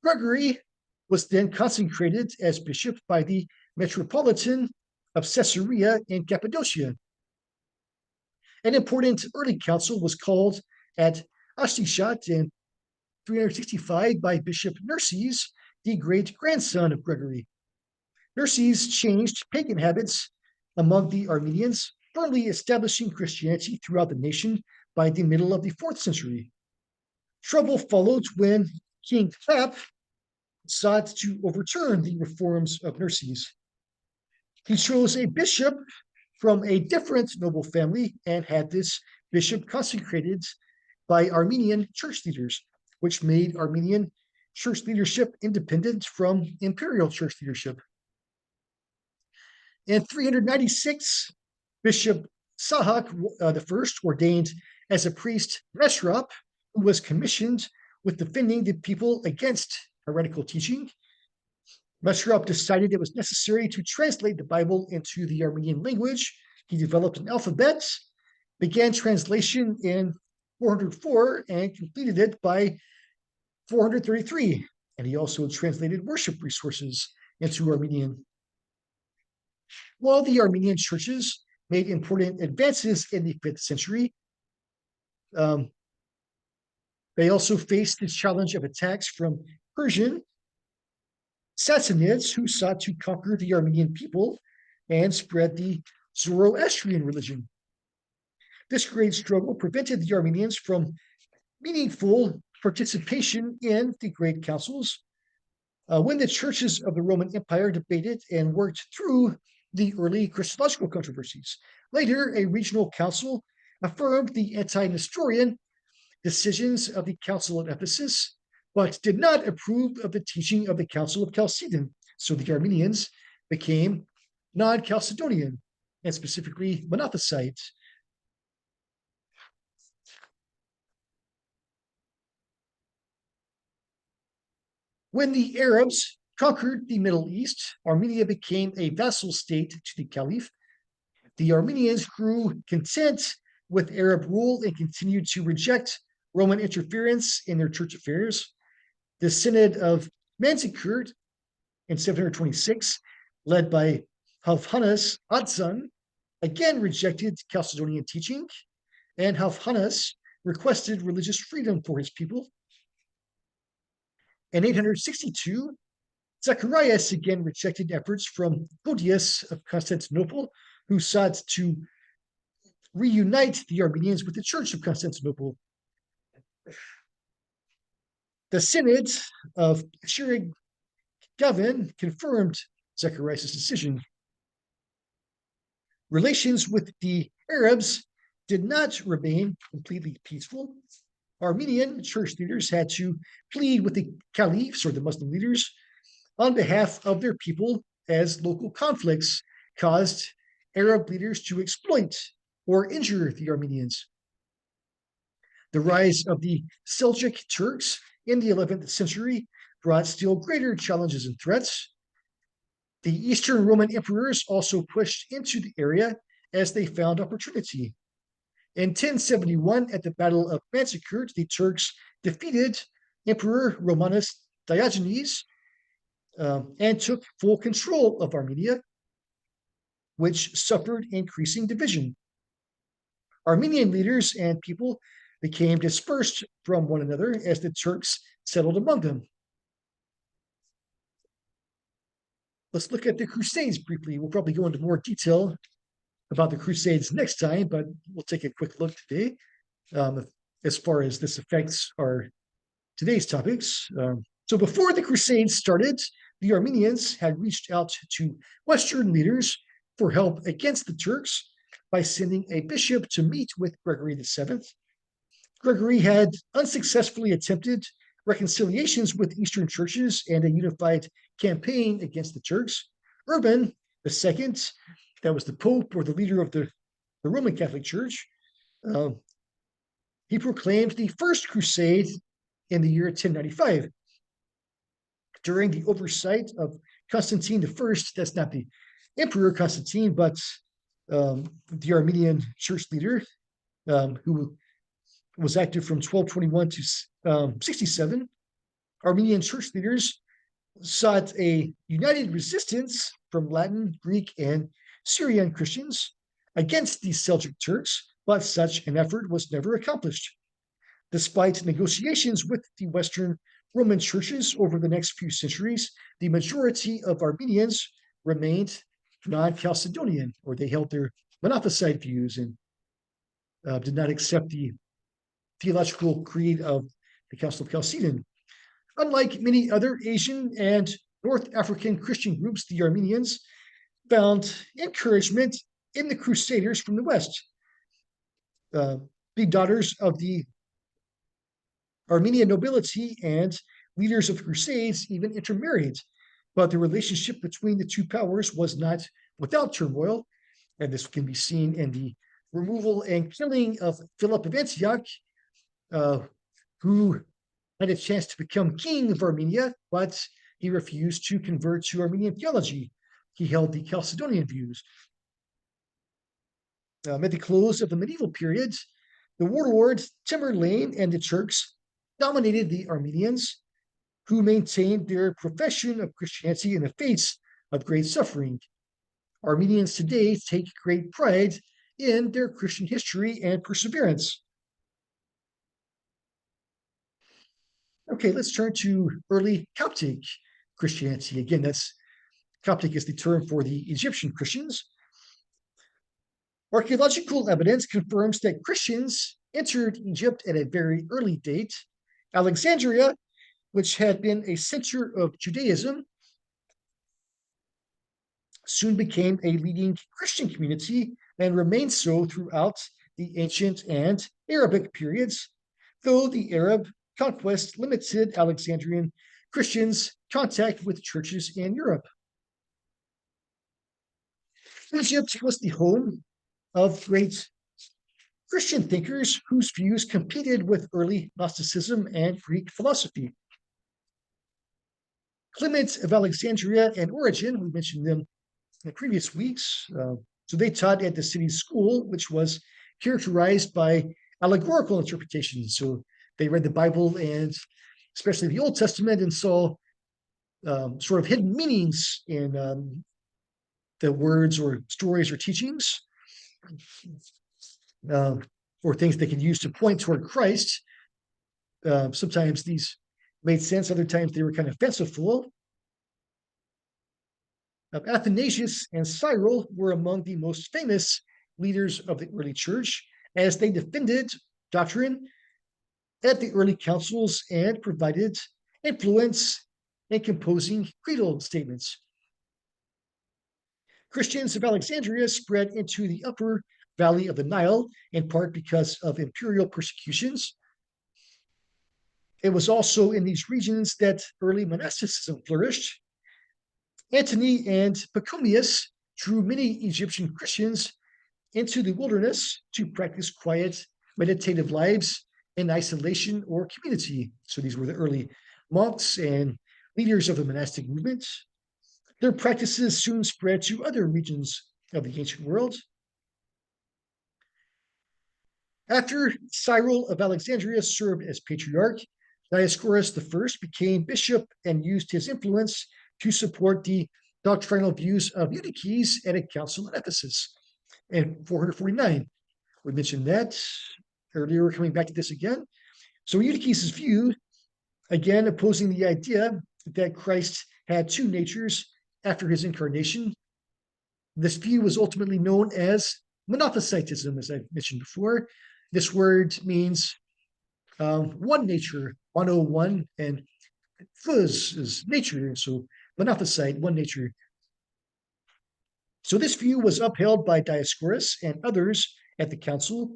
Gregory was then consecrated as bishop by the Metropolitan of Caesarea in Cappadocia. An important early council was called at Ashtishat in 365 by Bishop Nerses, the great-grandson of Gregory. Nerses changed pagan habits among the Armenians, firmly establishing Christianity throughout the nation by the middle of the 4th century. Trouble followed when King Pap sought to overturn the reforms of Nerses. He chose a bishop from a different noble family and had this bishop consecrated by Armenian church leaders, which made Armenian church leadership independent from imperial church leadership. In 396, Bishop Sahak I ordained as a priest Mesrop, who was commissioned with defending the people against heretical teaching. Mesrop decided it was necessary to translate the Bible into the Armenian language. He developed an alphabet, began translation in 404, and completed it by 433. And he also translated worship resources into Armenian. While the Armenian churches made important advances in the 5th century, they also faced the challenge of attacks from Persian Sassanids who sought to conquer the Armenian people and spread the Zoroastrian religion. This great struggle prevented the Armenians from meaningful participation in the great councils. When the churches of the Roman Empire debated and worked through the early Christological controversies, later a regional council affirmed the anti-Nestorian decisions of the Council of Ephesus, but did not approve of the teaching of the Council of Chalcedon. So the Armenians became non-Chalcedonian, and specifically Monophysite. When the Arabs conquered the Middle East, Armenia became a vassal state to the Caliph. The Armenians grew content with Arab rule and continued to reject Roman interference in their church affairs. The Synod of Manzikert in 726, led by Havhanas Adzan, again rejected Chalcedonian teaching, and Havhanas requested religious freedom for his people. In 862, Zacharias again rejected efforts from Photius of Constantinople, who sought to reunite the Armenians with the Church of Constantinople. The Synod of Chirigavin confirmed Zacharias' decision. Relations with the Arabs did not remain completely peaceful. Armenian church leaders had to plead with the caliphs or the Muslim leaders on behalf of their people, as local conflicts caused Arab leaders to exploit or injure the Armenians. The rise of the Seljuk Turks in the 11th century brought still greater challenges and threats. The Eastern Roman emperors also pushed into the area as they found opportunity. In 1071, at the Battle of Manzikert, the Turks defeated Emperor Romanus Diogenes and took full control of Armenia, which suffered increasing division. Armenian leaders and people became dispersed from one another as the Turks settled among them. Let's look at the Crusades briefly. We'll probably go into more detail about the Crusades next time, but we'll take a quick look today as far as this affects our today's topics. So before the Crusades started, the Armenians had reached out to Western leaders for help against the Turks. by sending a bishop to meet with Gregory VII. Gregory had unsuccessfully attempted reconciliations with Eastern churches and a unified campaign against the Turks. Urban II, that was the Pope or the leader of the Roman Catholic Church, uh, he proclaimed the First Crusade in the year 1095. During the oversight of Constantine I, that's not the Emperor Constantine, but the Armenian church leader, who was active from 1221 to 67, Armenian church leaders sought a united resistance from Latin, Greek, and Syrian Christians against the Seljuk Turks, but such an effort was never accomplished. Despite negotiations with the Western Roman churches over the next few centuries, the majority of Armenians remained non-Chalcedonian, or they held their Monophysite views and did not accept the theological creed of the Council of Chalcedon. Unlike many other Asian and North African Christian groups, the Armenians found encouragement in the Crusaders from the West. The daughters of the Armenian nobility and leaders of the Crusades even intermarried, but the relationship between the two powers was not without turmoil, and this can be seen in the removal and killing of Philip of Antioch, who had a chance to become king of Armenia, but he refused to convert to Armenian theology. He held the Chalcedonian views. At the close of the medieval period, the warlord Tamerlane and the Turks dominated the Armenians, who maintained their profession of Christianity in the face of great suffering. Armenians today take great pride in their Christian history and perseverance. Okay, let's turn to early Coptic Christianity. Again, that's Coptic is the term for the Egyptian Christians. Archaeological evidence confirms that Christians entered Egypt at a very early date. Alexandria, which had been a center of Judaism, soon became a leading Christian community and remained so throughout the ancient and Arabic periods, though the Arab conquest limited Alexandrian Christians' contact with churches in Europe. Egypt was the home of great Christian thinkers whose views competed with early Gnosticism and Greek philosophy. Clement of Alexandria and Origen, we mentioned them in previous weeks. So they taught at the city's school, which was characterized by allegorical interpretations. So they read the Bible and especially the Old Testament and saw sort of hidden meanings in the words or stories or teachings, or things they could use to point toward Christ. Sometimes these made sense, other times they were kind of fanciful. Athanasius and Cyril were among the most famous leaders of the early church as they defended doctrine at the early councils and provided influence in composing creedal statements. Christians of Alexandria spread into the upper valley of the Nile, in part because of imperial persecutions. It was also in these regions that early monasticism flourished. Antony and Pachomius drew many Egyptian Christians into the wilderness to practice quiet, meditative lives in isolation or community. So these were the early monks and leaders of the monastic movement. Their practices soon spread to other regions of the ancient world. After Cyril of Alexandria served as patriarch, Dioscorus I became bishop and used his influence to support the doctrinal views of Eutyches at a council at Ephesus in 449. We mentioned that earlier. We're coming back to this again. So Eutyches' view, again, opposing the idea that Christ had two natures after his incarnation. This view was ultimately known as Monophysitism, as I mentioned before. This word means one nature, 101, and phys is nature. So monophysite, one nature. So this view was upheld by Dioscorus and others at the council.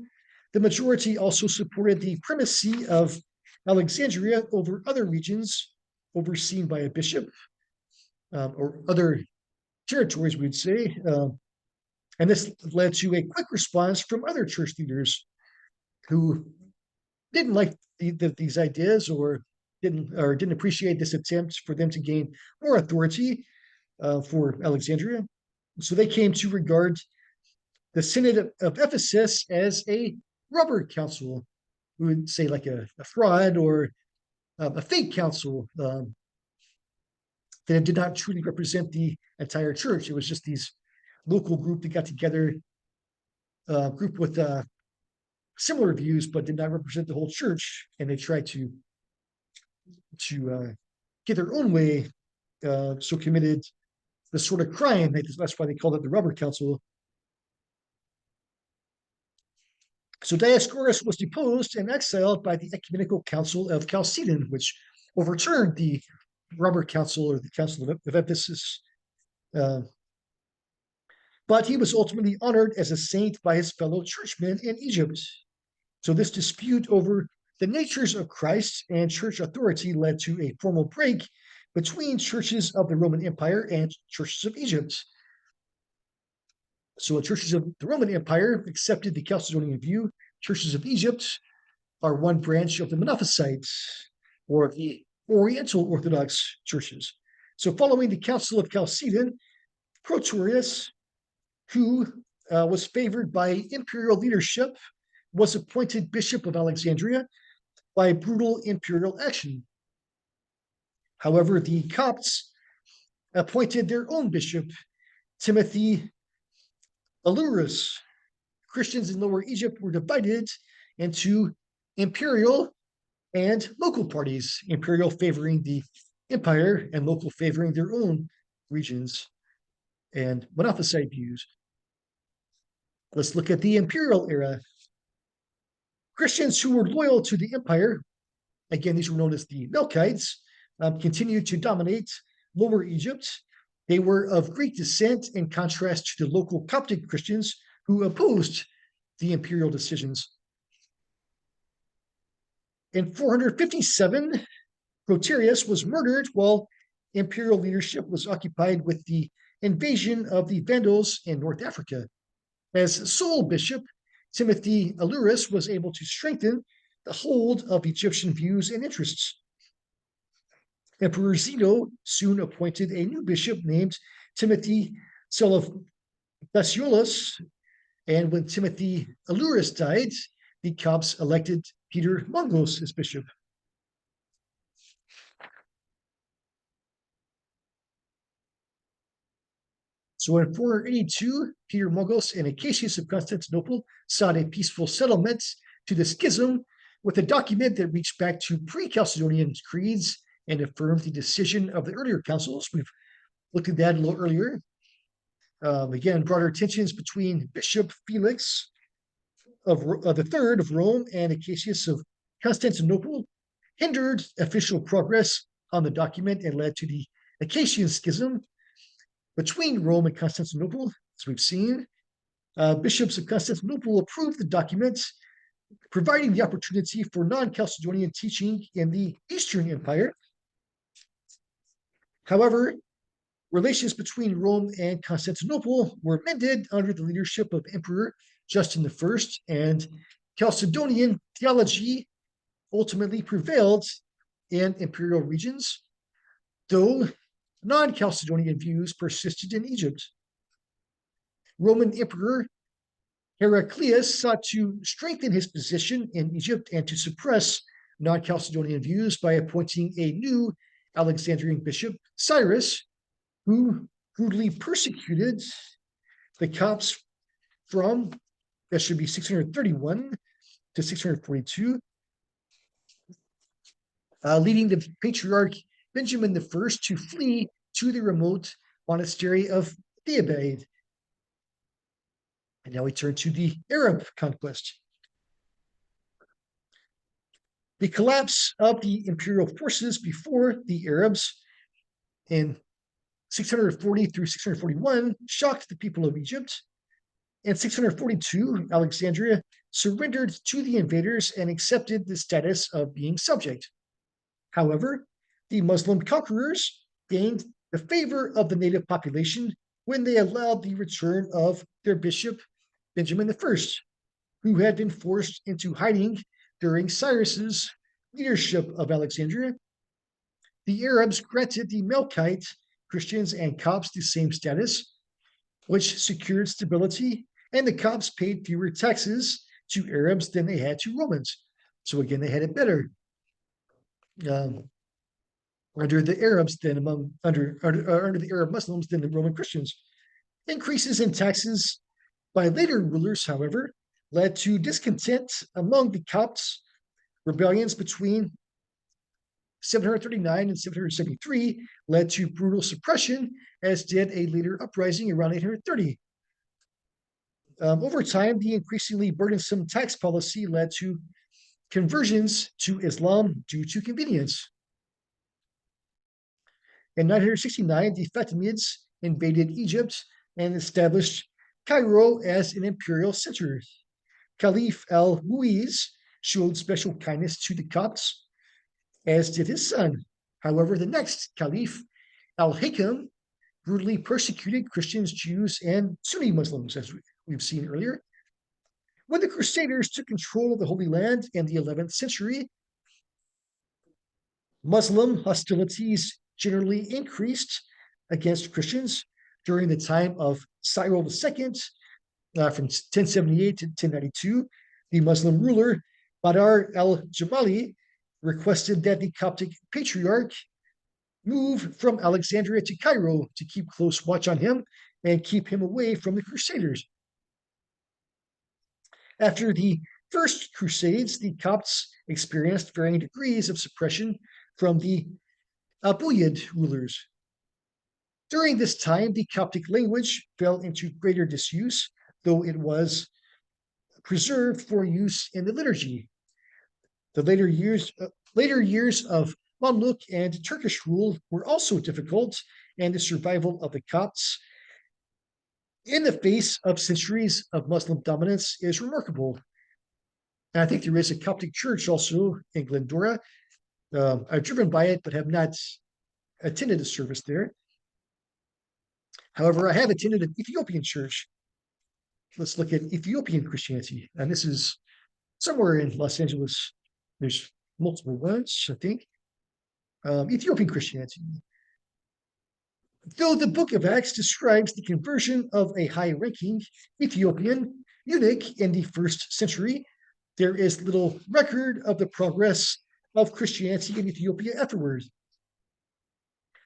The majority also supported the primacy of Alexandria over other regions overseen by a bishop, or other territories, we'd say. And this led to a quick response from other church leaders who didn't like these ideas, or didn't appreciate this attempt for them to gain more authority for Alexandria. So they came to regard the Synod of Ephesus as a rubber council. We would say like a fraud, or a fake council, that did not truly represent the entire church. It was just these local group that got together, group with similar views, but did not represent the whole church, and they tried to get their own way. So committed this sort of crime. That's why they called it the rubber council. So Dioscorus was deposed and exiled by the Ecumenical Council of Chalcedon, which overturned the rubber council, or the Council of Ephesus. But he was ultimately honored as a saint by his fellow churchmen in Egypt. So this dispute over the natures of Christ and church authority led to a formal break between churches of the Roman Empire and churches of Egypt. So the churches of the Roman Empire accepted the Chalcedonian view. Churches of Egypt are one branch of the Monophysites, or the Oriental Orthodox churches. So following the Council of Chalcedon, Protorius, who was favored by imperial leadership, was appointed Bishop of Alexandria by brutal imperial action. However, the Copts appointed their own bishop, Timothy Alurus. Christians in Lower Egypt were divided into imperial and local parties, imperial favoring the empire and local favoring their own regions and Monophysite views. Let's look at the imperial era. Christians who were loyal to the empire, again, these were known as the Melkites, continued to dominate Lower Egypt. They were of Greek descent, in contrast to the local Coptic Christians who opposed the imperial decisions. In 457, Proterius was murdered while imperial leadership was occupied with the invasion of the Vandals in North Africa. As sole bishop, Timothy Alurus was able to strengthen the hold of Egyptian views and interests. Emperor Zeno soon appointed a new bishop named Timothy Seleucus, and when Timothy Alurus died, the Copts elected Peter Mongos as bishop. So in 482, Peter Mongos and Acacius of Constantinople sought a peaceful settlement to the schism with a document that reached back to pre-Chalcedonian creeds and affirmed the decision of the earlier councils. We've looked at that a little earlier. Again, broader tensions between Bishop Felix of the Third of Rome and Acacius of Constantinople hindered official progress on the document and led to the Acacian schism between Rome and Constantinople. As we've seen, bishops of Constantinople approved the document, providing the opportunity for non-Chalcedonian teaching in the Eastern Empire. However, relations between Rome and Constantinople were mended under the leadership of Emperor Justin I, and Chalcedonian theology ultimately prevailed in imperial regions, though non-Chalcedonian views persisted in Egypt. Roman Emperor Heraclius sought to strengthen his position in Egypt and to suppress non-Chalcedonian views by appointing a new Alexandrian bishop, Cyrus, who brutally persecuted the Copts from, that should be 631 to 642, leading the patriarch Benjamin I to flee to the remote monastery of Thebaid. And now we turn to the Arab conquest. The collapse of the imperial forces before the Arabs in 640 through 641 shocked the people of Egypt. In 642, Alexandria surrendered to the invaders and accepted the status of being subject. However, the Muslim conquerors gained the favor of the native population when they allowed the return of their bishop, Benjamin I, who had been forced into hiding during Cyrus's leadership of Alexandria. The Arabs granted the Melkite Christians and Copts the same status, which secured stability, and the Copts paid fewer taxes to Arabs than they had to Romans. So again, they had it better um, under the Arabs than under the Arab Muslims than the Roman Christians. Increases in taxes by later rulers, however, led to discontent among the Copts. Rebellions between 739 and 773 led to brutal suppression, as did a later uprising around 830. Over time, the increasingly burdensome tax policy led to conversions to Islam due to convenience. In 969, the Fatimids invaded Egypt and established Cairo as an imperial center. Caliph al-Muiz showed special kindness to the Copts, as did his son. However, the next caliph, al-Hakam, brutally persecuted Christians, Jews, and Sunni Muslims, as we've seen earlier. When the Crusaders took control of the Holy Land in the 11th century, Muslim hostilities generally increased against Christians during the time of Cyril II, from 1078 to 1092. The Muslim ruler, Badr al-Jamali, requested that the Coptic patriarch move from Alexandria to Cairo to keep close watch on him and keep him away from the Crusaders. After the First Crusades, the Copts experienced varying degrees of suppression from the Abuyid rulers. During this time, the Coptic language fell into greater disuse, though it was preserved for use in the liturgy. The later years of Mamluk and Turkish rule were also difficult, and the survival of the Copts in the face of centuries of Muslim dominance is remarkable. And I think there is a Coptic church also in Glendora. I've driven by it, but have not attended a service there. However, I have attended an Ethiopian church. Let's look at Ethiopian Christianity. And this is somewhere in Los Angeles. There's multiple ones, I think. Ethiopian Christianity. Though the book of Acts describes the conversion of a high-ranking Ethiopian eunuch in the 1st century, there is little record of the progress of Christianity in Ethiopia afterwards.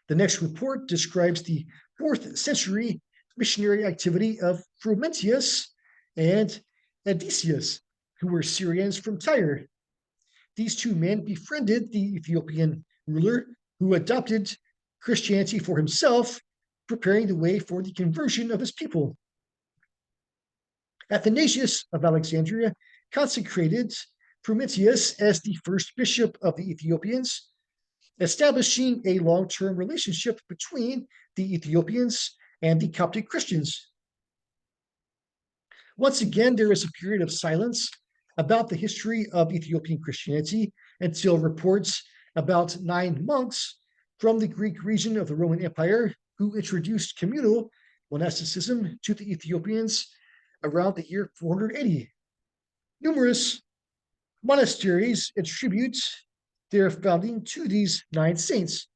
The next report describes the 4th century missionary activity of Frumentius and Odysseus, who were Syrians from Tyre. These two men befriended the Ethiopian ruler, who adopted Christianity for himself, preparing the way for the conversion of his people. Athanasius of Alexandria consecrated Frumentius as the first bishop of the Ethiopians, establishing a long-term relationship between the Ethiopians and the Coptic Christians. Once again, there is a period of silence about the history of Ethiopian Christianity until reports about 9 monks from the Greek region of the Roman Empire who introduced communal monasticism to the Ethiopians around the year 480. Numerous monasteries attribute their founding to these 9 saints.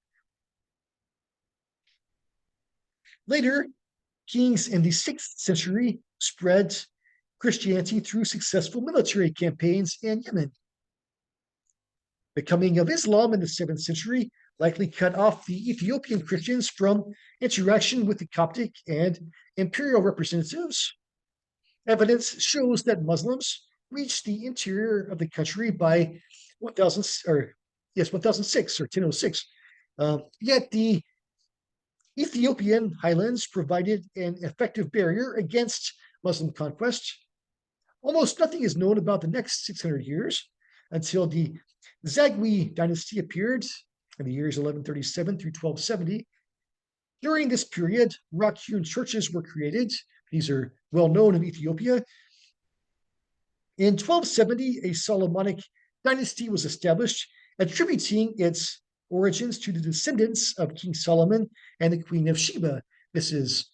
Later, kings in the 6th century spread Christianity through successful military campaigns in Yemen. The coming of Islam in the 7th century likely cut off the Ethiopian Christians from interaction with the Coptic and imperial representatives. Evidence shows that Muslims reached the interior of the country by 1006 or 1006. Yet the Ethiopian highlands provided an effective barrier against Muslim conquest. Almost nothing is known about the next 600 years until the Zagwe dynasty appeared in the years 1137 through 1270. During this period, rock-hewn churches were created. These are well known in Ethiopia. In 1270, a Solomonic dynasty was established, attributing its origins to the descendants of King Solomon and the Queen of Sheba. This is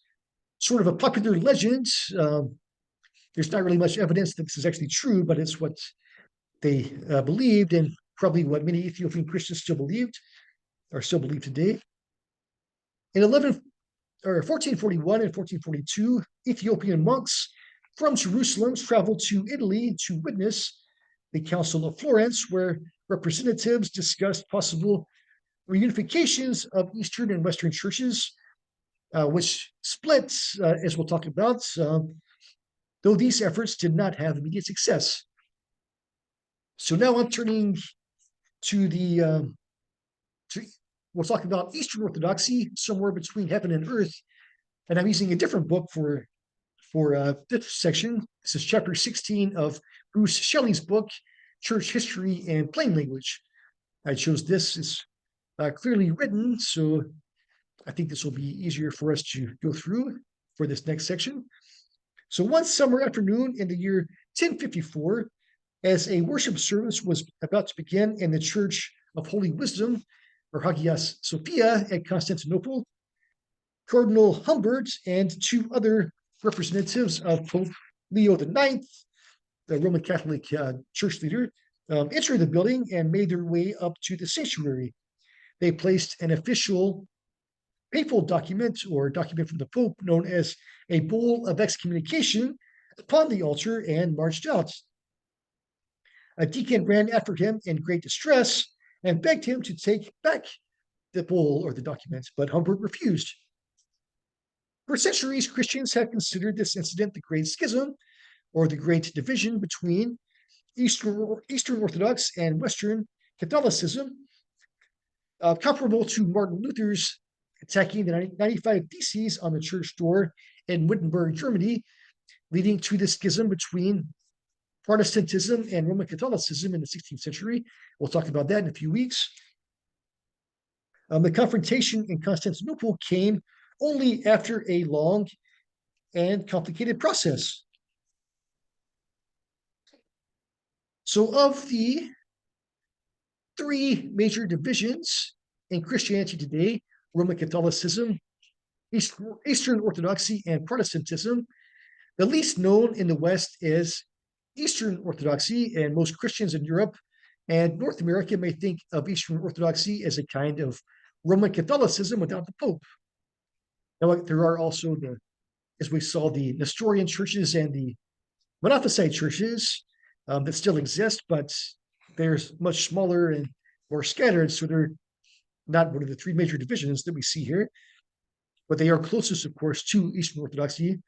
sort of a popular legend. There's not really much evidence that this is actually true, but it's what they believed, and probably what many Ethiopian Christians still believed, or still believe today. In 1441 and 1442, Ethiopian monks from Jerusalem traveled to Italy to witness the Council of Florence, where representatives discussed possible reunifications of Eastern and Western churches, which split, as we'll talk about, though these efforts did not have immediate success. So now I'm turning to we'll talk about Eastern Orthodoxy, somewhere between heaven and earth, and I'm using a different book for this section. This is chapter 16 of Bruce Shelley's book, Church History and Plain Language. I chose this. It's clearly written, so I think this will be easier for us to go through for this next section. So one summer afternoon in the year 1054, as a worship service was about to begin in the Church of Holy Wisdom, or Hagia Sophia at Constantinople, Cardinal Humbert and two other representatives of Pope Leo IX, the Roman Catholic church leader, entered the building and made their way up to the sanctuary. They placed an official papal document, or document from the Pope, known as a bull of excommunication, upon the altar and marched out. A deacon ran after him in great distress and begged him to take back the bull or the document, but Humbert refused. For centuries, Christians have considered this incident the Great Schism, or the Great Division between Eastern Orthodox and Western Catholicism, comparable to Martin Luther's attacking the 95 Theses on the church door in Wittenberg, Germany, leading to the schism between Protestantism and Roman Catholicism in the 16th century. We'll talk about that in a few weeks. The confrontation in Constantinople came only after a long and complicated process. So, of the three major divisions in Christianity today, Roman Catholicism, Eastern Orthodoxy, and Protestantism, the least known in the West is Eastern Orthodoxy, and most Christians in Europe and North America may think of Eastern Orthodoxy as a kind of Roman Catholicism without the Pope. Now, there are also as we saw, the Nestorian churches and the Monophysite churches that still exist, but they're much smaller and more scattered, so they're not one of the three major divisions that we see here, but they are closest, of course, to Eastern Orthodoxy.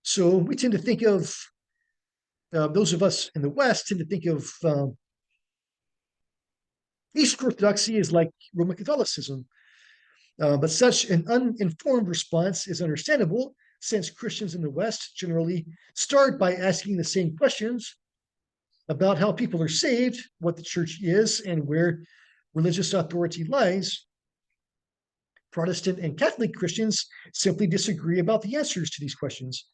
So we tend to think of, those of us in the West tend to think of Eastern Orthodoxy as like Roman Catholicism. But such an uninformed response is understandable, since Christians in the West generally start by asking the same questions about how people are saved, what the church is, and where religious authority lies. Protestant and Catholic Christians simply disagree about the answers to these questions.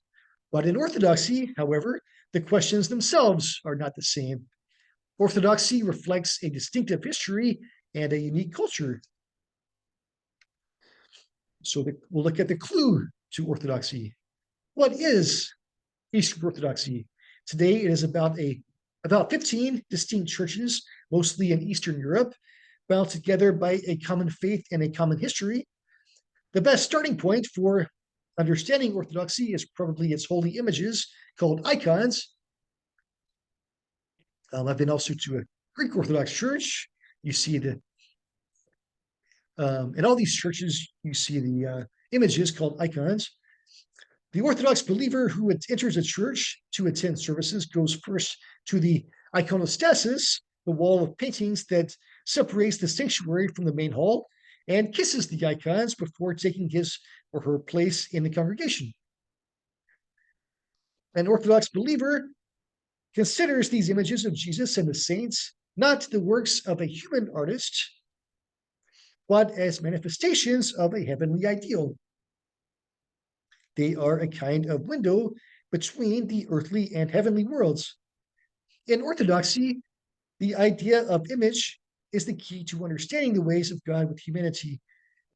But in Orthodoxy, however, the questions themselves are not the same. Orthodoxy reflects a distinctive history and a unique culture. So we'll look at the clue to Orthodoxy. What is Eastern Orthodoxy? Today, it is about 15 distinct churches, mostly in Eastern Europe, bound together by a common faith and a common history. The best starting point for understanding Orthodoxy is probably its holy images, called icons. I've been also to a Greek Orthodox church. You see in all these churches, you see the images called icons. The Orthodox believer who enters a church to attend services goes first to the iconostasis, the wall of paintings that separates the sanctuary from the main hall, and kisses the icons before taking his or her place in the congregation. An Orthodox believer considers these images of Jesus and the saints not the works of a human artist, but as manifestations of a heavenly ideal. They are a kind of window between the earthly and heavenly worlds. In Orthodoxy, the idea of image is the key to understanding the ways of God with humanity.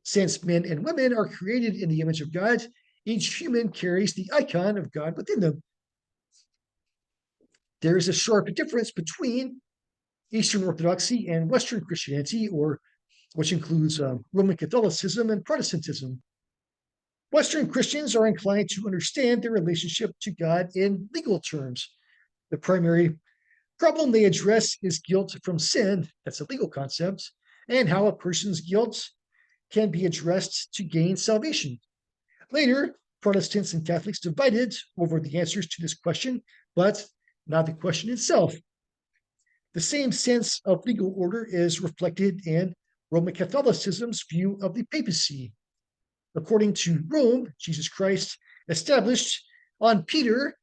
Since men and women are created in the image of God, each human carries the icon of God within them. There is a sharp difference between Eastern Orthodoxy and Western Christianity, or which includes Roman Catholicism and Protestantism. Western Christians are inclined to understand their relationship to God in legal terms. The primary problem they address is guilt from sin, that's a legal concept, and how a person's guilt can be addressed to gain salvation. Later, Protestants and Catholics divided over the answers to this question, but not the question itself. The same sense of legal order is reflected in Roman Catholicism's view of the papacy. According to Rome, Jesus Christ established on Peter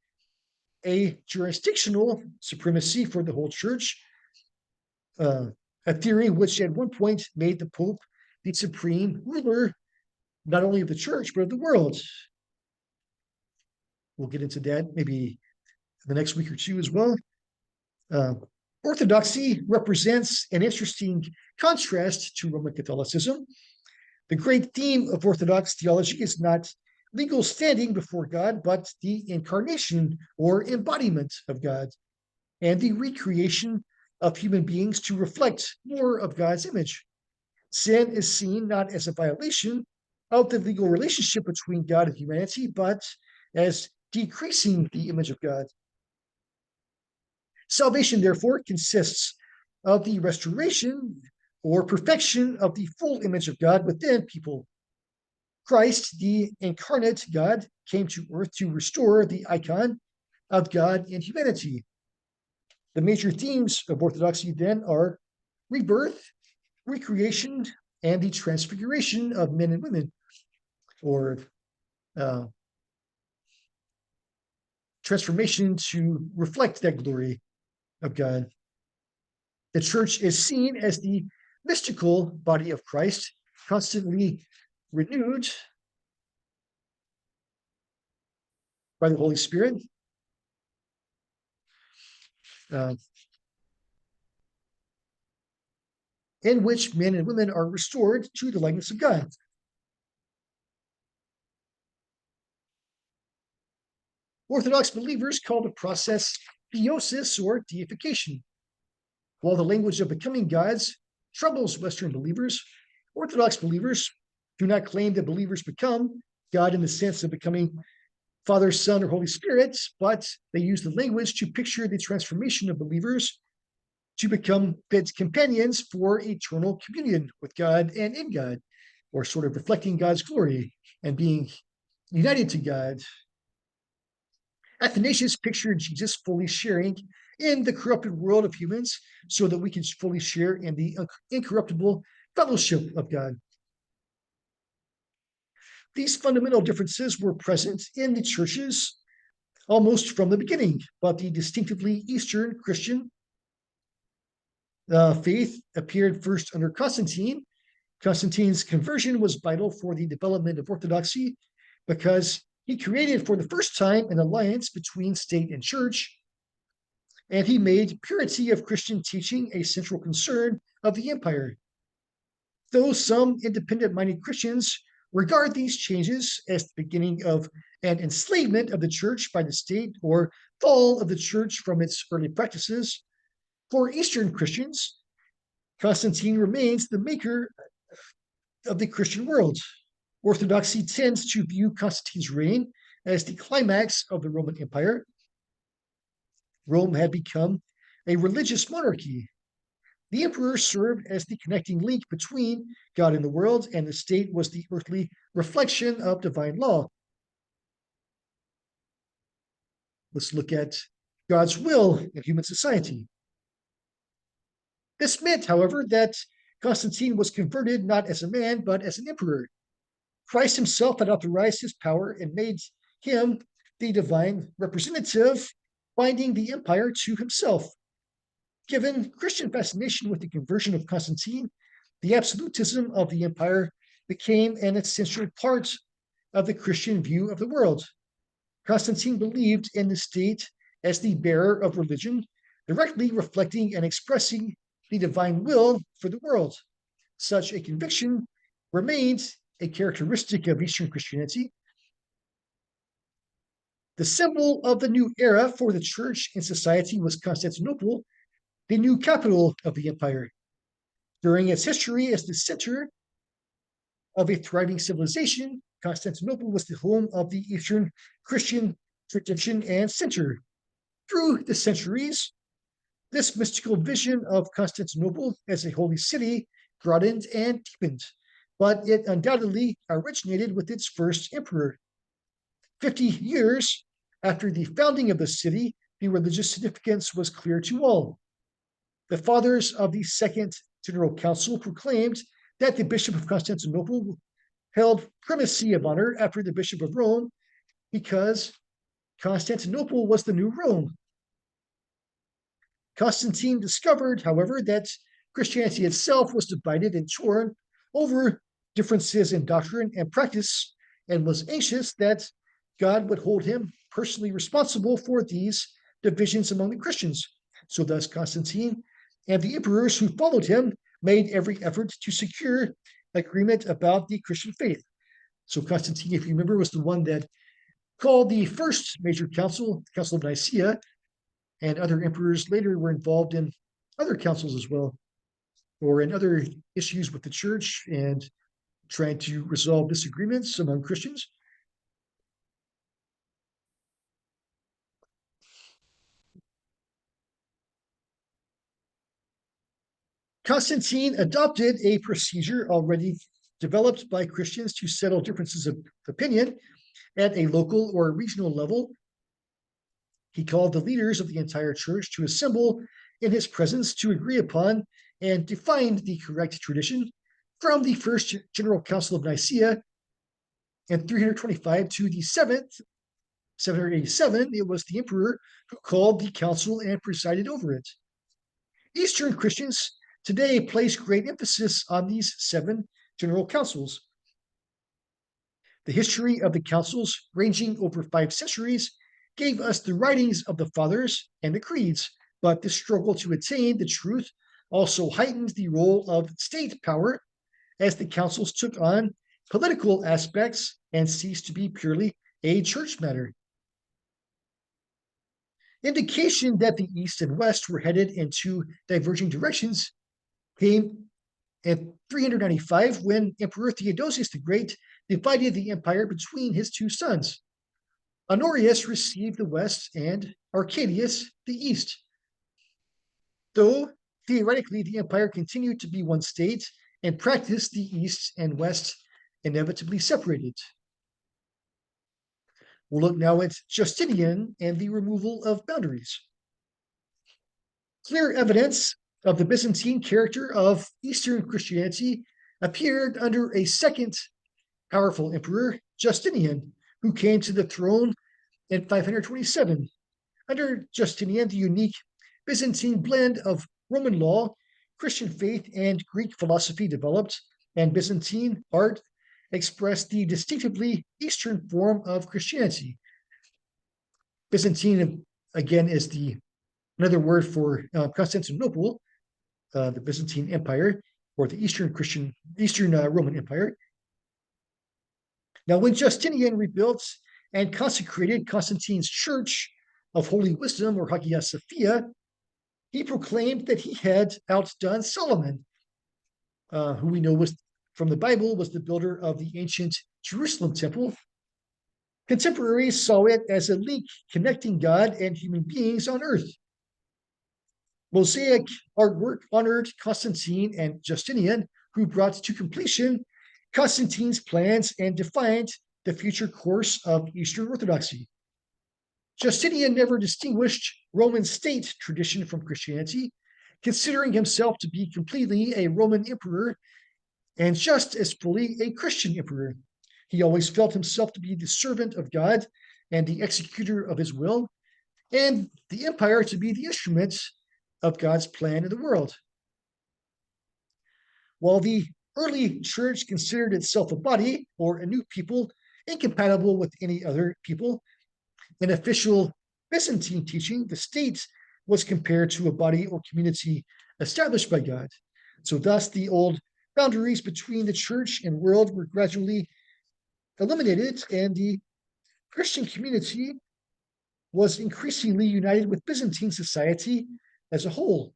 a jurisdictional supremacy for the whole church, a theory which at one point made the Pope the supreme ruler, not only of the church, but of the world. We'll get into that maybe the next week or two as well. Orthodoxy represents an interesting contrast to Roman Catholicism. The great theme of Orthodox theology is not legal standing before God, but the incarnation or embodiment of God and the recreation of human beings to reflect more of God's image. Sin is seen not as a violation of the legal relationship between God and humanity, but as decreasing the image of God. Salvation, therefore, consists of the restoration or perfection of the full image of God within people. Christ, the incarnate God, came to earth to restore the icon of God in humanity. The major themes of Orthodoxy then are rebirth, recreation, and the transfiguration of men and women, or transformation to reflect that glory of God. The church is seen as the mystical body of Christ, constantly renewed by the Holy Spirit. In which men and women are restored to the likeness of God. Orthodox believers call the process theosis or deification. While the language of becoming gods troubles Western believers, Orthodox believers do not claim that believers become God in the sense of becoming Father, Son, or Holy Spirit, but they use the language to picture the transformation of believers to become fit companions for eternal communion with God and in God, or sort of reflecting God's glory and being united to God. Athanasius pictured Jesus fully sharing in the corrupted world of humans so that we can fully share in the incorruptible fellowship of God. These fundamental differences were present in the churches almost from the beginning, but the distinctively Eastern Christian faith appeared first under Constantine. Constantine's conversion was vital for the development of Orthodoxy because he created for the first time an alliance between state and church, and he made purity of Christian teaching a central concern of the empire. Though some independent-minded Christians regard these changes as the beginning of an enslavement of the church by the state or fall of the church from its early practices, for Eastern Christians, Constantine remains the maker of the Christian world. Orthodoxy tends to view Constantine's reign as the climax of the Roman Empire. Rome had become a religious monarchy. The emperor served as the connecting link between God and the world, and the state was the earthly reflection of divine law. Let's look at God's will in human society. This meant, however, that Constantine was converted not as a man, but as an emperor. Christ himself had authorized his power and made him the divine representative, binding the empire to himself. Given Christian fascination with the conversion of Constantine, The absolutism of the empire became an essential part of the Christian view of the world. Constantine believed in the state as the bearer of religion, directly reflecting and expressing the divine will for the world. Such a conviction remained a characteristic of Eastern Christianity. The symbol of the new era for the church and society was Constantinople, the new capital of the empire. During its history as the center of a thriving civilization, Constantinople was the home of the Eastern Christian tradition and center. Through the centuries, this mystical vision of Constantinople as a holy city broadened and deepened, but it undoubtedly originated with its first emperor. 50 years after the founding of the city, the religious significance was clear to all. The fathers of the Second General Council proclaimed that the Bishop of Constantinople held primacy of honor after the Bishop of Rome because Constantinople was the new Rome. Constantine discovered, however, that Christianity itself was divided and torn over differences in doctrine and practice, and was anxious that God would hold him personally responsible for these divisions among the Christians. So, thus, Constantine and the emperors who followed him made every effort to secure agreement about the Christian faith. So, Constantine, if you remember, was the one that called the first major council, the Council of Nicaea, and other emperors later were involved in other councils as well, or in other issues with the church and trying to resolve disagreements among Christians. Constantine adopted a procedure already developed by Christians to settle differences of opinion at a local or regional level. He called the leaders of the entire church to assemble in his presence to agree upon and define the correct tradition. From the First General Council of Nicaea in 325 to the seventh, 787, it was the emperor who called the council and presided over it. Eastern Christians today place great emphasis on these 7 general councils. The history of the councils, ranging over 5 centuries, gave us the writings of the fathers and the creeds, but the struggle to attain the truth also heightened the role of state power as the councils took on political aspects and ceased to be purely a church matter. Indication that the East and West were headed in 2 diverging directions came in 395 when Emperor Theodosius the Great divided the empire between his 2 sons. Honorius received the West and Arcadius the East. Though theoretically the empire continued to be one state, in practice the East and West inevitably separated. We'll look now at Justinian and the removal of boundaries. Clear evidence of the Byzantine character of Eastern Christianity appeared under a second powerful emperor, Justinian, who came to the throne in 527. Under Justinian, the unique Byzantine blend of Roman law, Christian faith, and Greek philosophy developed, and Byzantine art expressed the distinctively Eastern form of Christianity. Byzantine, again, is another word for Constantinople, the Byzantine Empire, or the Eastern Roman Empire. Now, when Justinian rebuilt and consecrated Constantine's Church of Holy Wisdom, or Hagia Sophia, he proclaimed that he had outdone Solomon, who we know was from the Bible was the builder of the ancient Jerusalem temple. Contemporaries saw it as a link connecting God and human beings on earth. Mosaic artwork honored Constantine and Justinian, who brought to completion Constantine's plans and defined the future course of Eastern Orthodoxy. Justinian never distinguished Roman state tradition from Christianity, considering himself to be completely a Roman emperor and just as fully a Christian emperor. He always felt himself to be the servant of God and the executor of his will, and the empire to be the instrument of God's plan in the world. While the early church considered itself a body or a new people incompatible with any other people, in official Byzantine teaching, the state was compared to a body or community established by God. So, thus, the old boundaries between the church and world were gradually eliminated, and the Christian community was increasingly united with Byzantine society as a whole.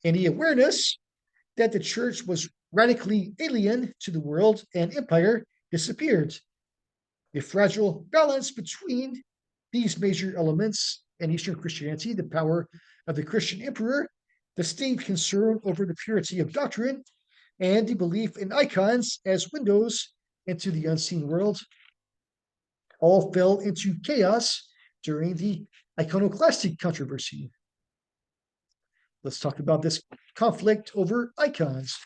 Any awareness that the church was radically alien to the world and empire disappeared. A fragile balance between these major elements in Eastern Christianity, the power of the Christian emperor, the state concern over the purity of doctrine, and the belief in icons as windows into the unseen world, all fell into chaos during the iconoclastic controversy. Let's talk about this conflict over icons.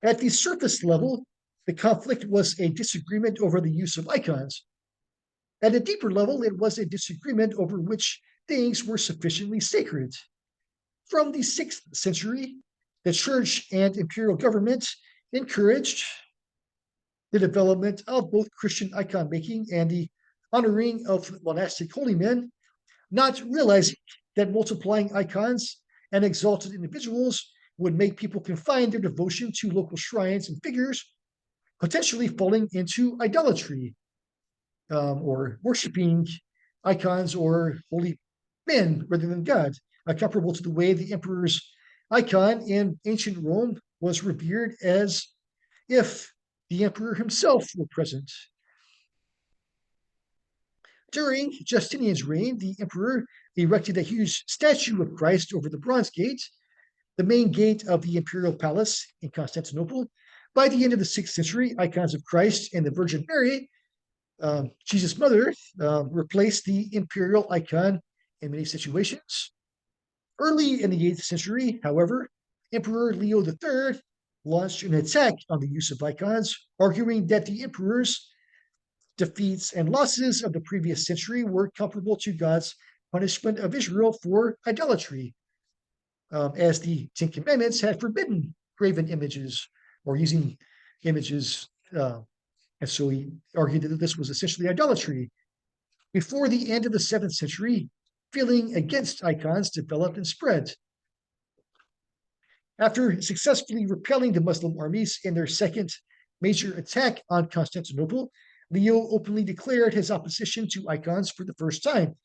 At the surface level, the conflict was a disagreement over the use of icons. At a deeper level, it was a disagreement over which things were sufficiently sacred. From the 6th century, the church and imperial government encouraged the development of both Christian icon making and the honoring of monastic holy men, not realizing that multiplying icons and exalted individuals would make people confine their devotion to local shrines and figures, potentially falling into idolatry, or worshiping icons or holy men rather than God, comparable to the way the emperor's icon in ancient Rome was revered as if the emperor himself were present. During Justinian's reign, the emperor erected a huge statue of Christ over the Bronze Gate, the main gate of the imperial palace in Constantinople. By the end of the 6th century, icons of Christ and the Virgin Mary, Jesus' mother, replaced the imperial icon in many situations. Early in the 8th century, however, Emperor Leo III launched an attack on the use of icons, arguing that the emperor's defeats and losses of the previous century were comparable to God's punishment of Israel for idolatry, as the Ten Commandments had forbidden graven images or using images. And so he argued that this was essentially idolatry. Before the end of the 7th century, feeling against icons developed and spread. After successfully repelling the Muslim armies in their second major attack on Constantinople, Leo openly declared his opposition to icons for the first time.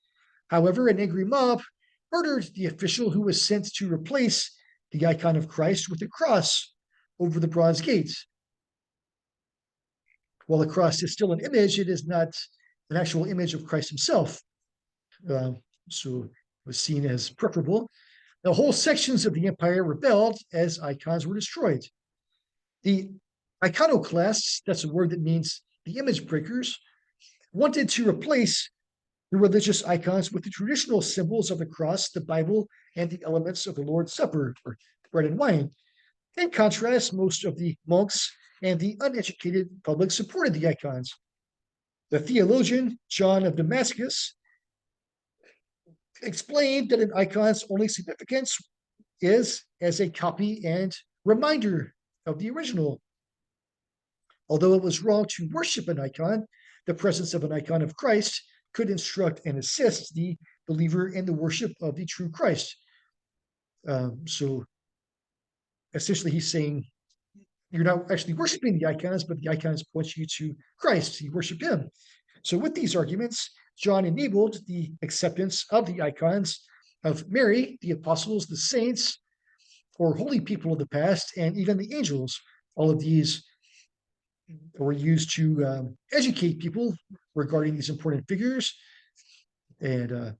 However, an angry mob murdered the official who was sent to replace the icon of Christ with a cross over the Bronze Gate. While the cross is still an image, it is not an actual image of Christ himself. So it was seen as preferable. Now, whole sections of the empire rebelled as icons were destroyed. The iconoclasts, that's a word that means the image breakers, wanted to replace the religious icons with the traditional symbols of the cross, the Bible, and the elements of the Lord's Supper, or bread and wine. In contrast, most of the monks and the uneducated public supported the icons. The theologian John of Damascus explained that an icon's only significance is as a copy and reminder of the original. Although it was wrong to worship an icon, the presence of an icon of Christ could instruct and assist the believer in the worship of the true Christ. So essentially, he's saying you're not actually worshiping the icons, but the icons point you to Christ. You worship him. So with these arguments, John enabled the acceptance of the icons of Mary, the apostles, the saints, or holy people of the past, and even the angels. All of these were used to educate people regarding these important figures and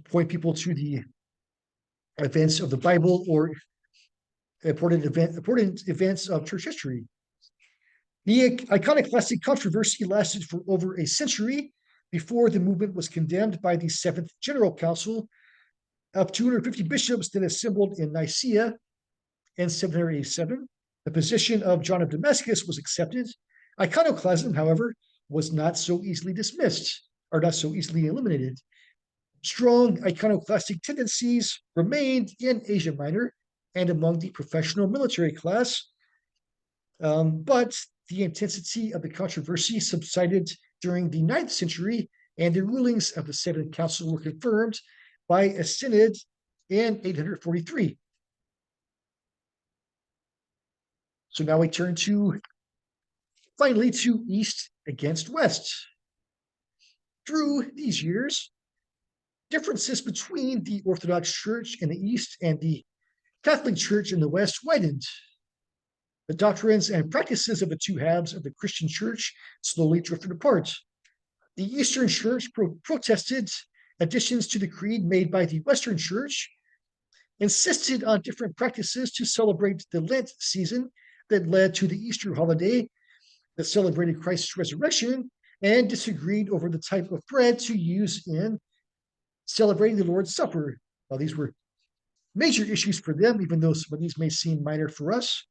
point people to the events of the Bible or important events of church history. The iconoclastic controversy lasted for over a century before the movement was condemned by the Seventh General Council of 250 bishops that assembled in Nicaea in 787. The position of John of Damascus was accepted. Iconoclasm, however, was not so easily dismissed or not so easily eliminated. Strong iconoclastic tendencies remained in Asia Minor, and among the professional military class. But the intensity of the controversy subsided during the 9th century, and the rulings of the Seventh Council were confirmed by a synod in 843. So now we turn finally to East against West. Through these years, differences between the Orthodox Church in the East and the Catholic Church in the West widened. The doctrines and practices of the two halves of the Christian Church slowly drifted apart. The Eastern Church protested additions to the creed made by the Western Church, insisted on different practices to celebrate the Lent season that led to the Easter holiday that celebrated Christ's resurrection, and disagreed over the type of bread to use in celebrating the Lord's Supper. Well, these were major issues for them, even though some of these may seem minor for us.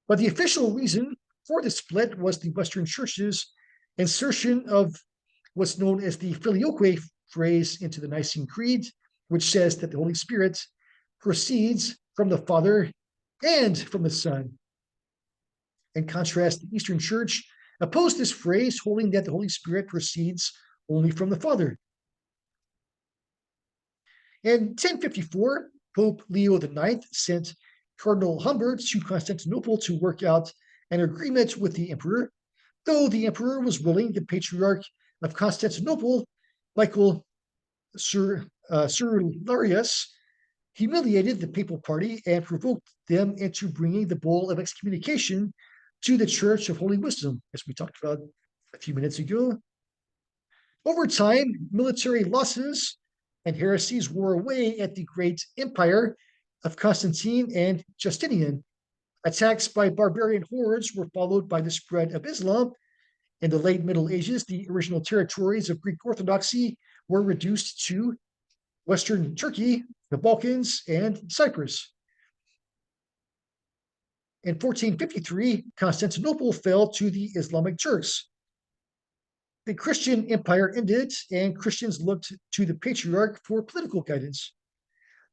But the official reason for the split was the Western Church's insertion of what's known as the filioque phrase into the Nicene Creed, which says that the Holy Spirit proceeds from the Father and from the Son. In contrast, the Eastern Church opposed this phrase, holding that the Holy Spirit proceeds only from the Father. In 1054, Pope Leo IX sent Cardinal Humbert to Constantinople to work out an agreement with the emperor. Though the emperor was willing, the Patriarch of Constantinople, Michael Cerularius, humiliated the papal party and provoked them into bringing the bull of excommunication to the Church of Holy Wisdom, as we talked about a few minutes ago. Over time, military losses and heresies wore away at the great empire of Constantine and Justinian. Attacks by barbarian hordes were followed by the spread of Islam. In the late Middle Ages, the original territories of Greek Orthodoxy were reduced to Western Turkey, the Balkans, and Cyprus. In 1453, Constantinople fell to the Islamic Turks. The Christian empire ended, and Christians looked to the Patriarch for political guidance.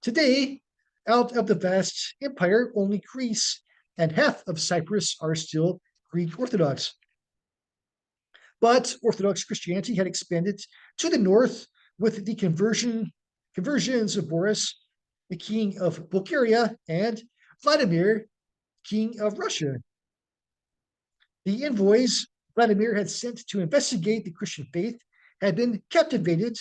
Today, out of the vast empire, only Greece and half of Cyprus are still Greek Orthodox. But Orthodox Christianity had expanded to the north with the conversions of Boris, the king of Bulgaria, and Vladimir, king of Russia. The envoys Vladimir had sent to investigate the Christian faith had been captivated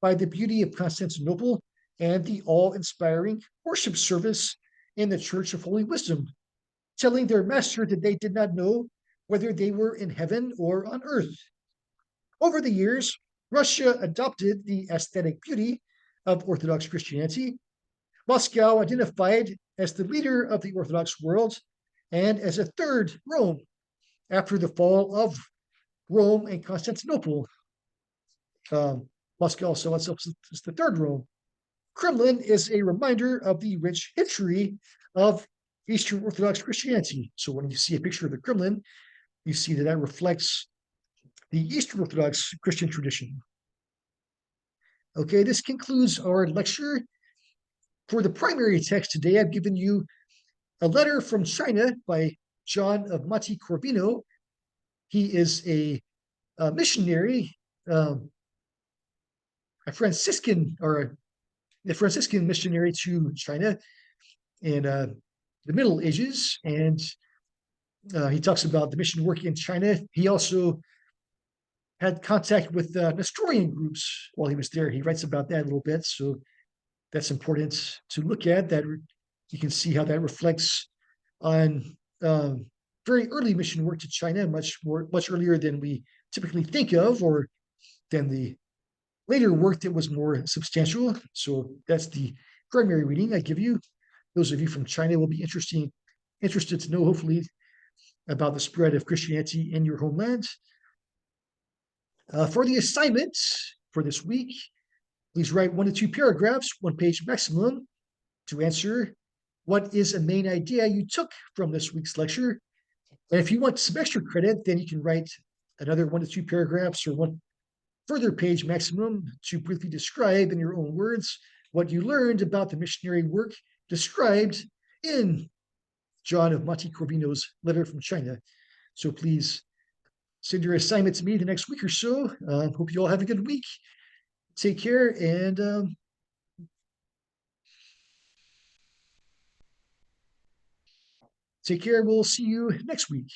by the beauty of Constantinople and the awe-inspiring worship service in the Church of Holy Wisdom, telling their master that they did not know whether they were in heaven or on earth. Over the years, Russia adopted the aesthetic beauty of Orthodox Christianity. Moscow identified as the leader of the Orthodox world and as a third Rome after the fall of Rome and Constantinople. Moscow saw itself as the third Rome. Kremlin is a reminder of the rich history of Eastern Orthodox Christianity. So when you see a picture of the Kremlin, you see that reflects the Eastern Orthodox Christian tradition. Okay, this concludes our lecture. For the primary text today, I've given you a letter from China by John of Monte Corvino. He is a missionary, a Franciscan missionary to China in the Middle Ages, and he talks about the mission work in China. He also had contact with Nestorian groups while he was there. He writes about that a little bit, so that's important to look at. That you can see how that reflects on very early mission work to China, much earlier than we typically think of, or than the later work that was more substantial. So that's the primary reading I give you. Those of you from China will be interested to know, hopefully, about the spread of Christianity in your homeland. For the assignment for this week, please write 1 to 2 paragraphs, 1 page maximum, to answer what is a main idea you took from this week's lecture. And if you want some extra credit, then you can write another 1 to 2 paragraphs or 1 further page maximum to briefly describe in your own words what you learned about the missionary work described in John of Monte Corvino's letter from China. So please send your assignment to me the next week or so. Hope you all have a good week. Take care and take care. We'll see you next week.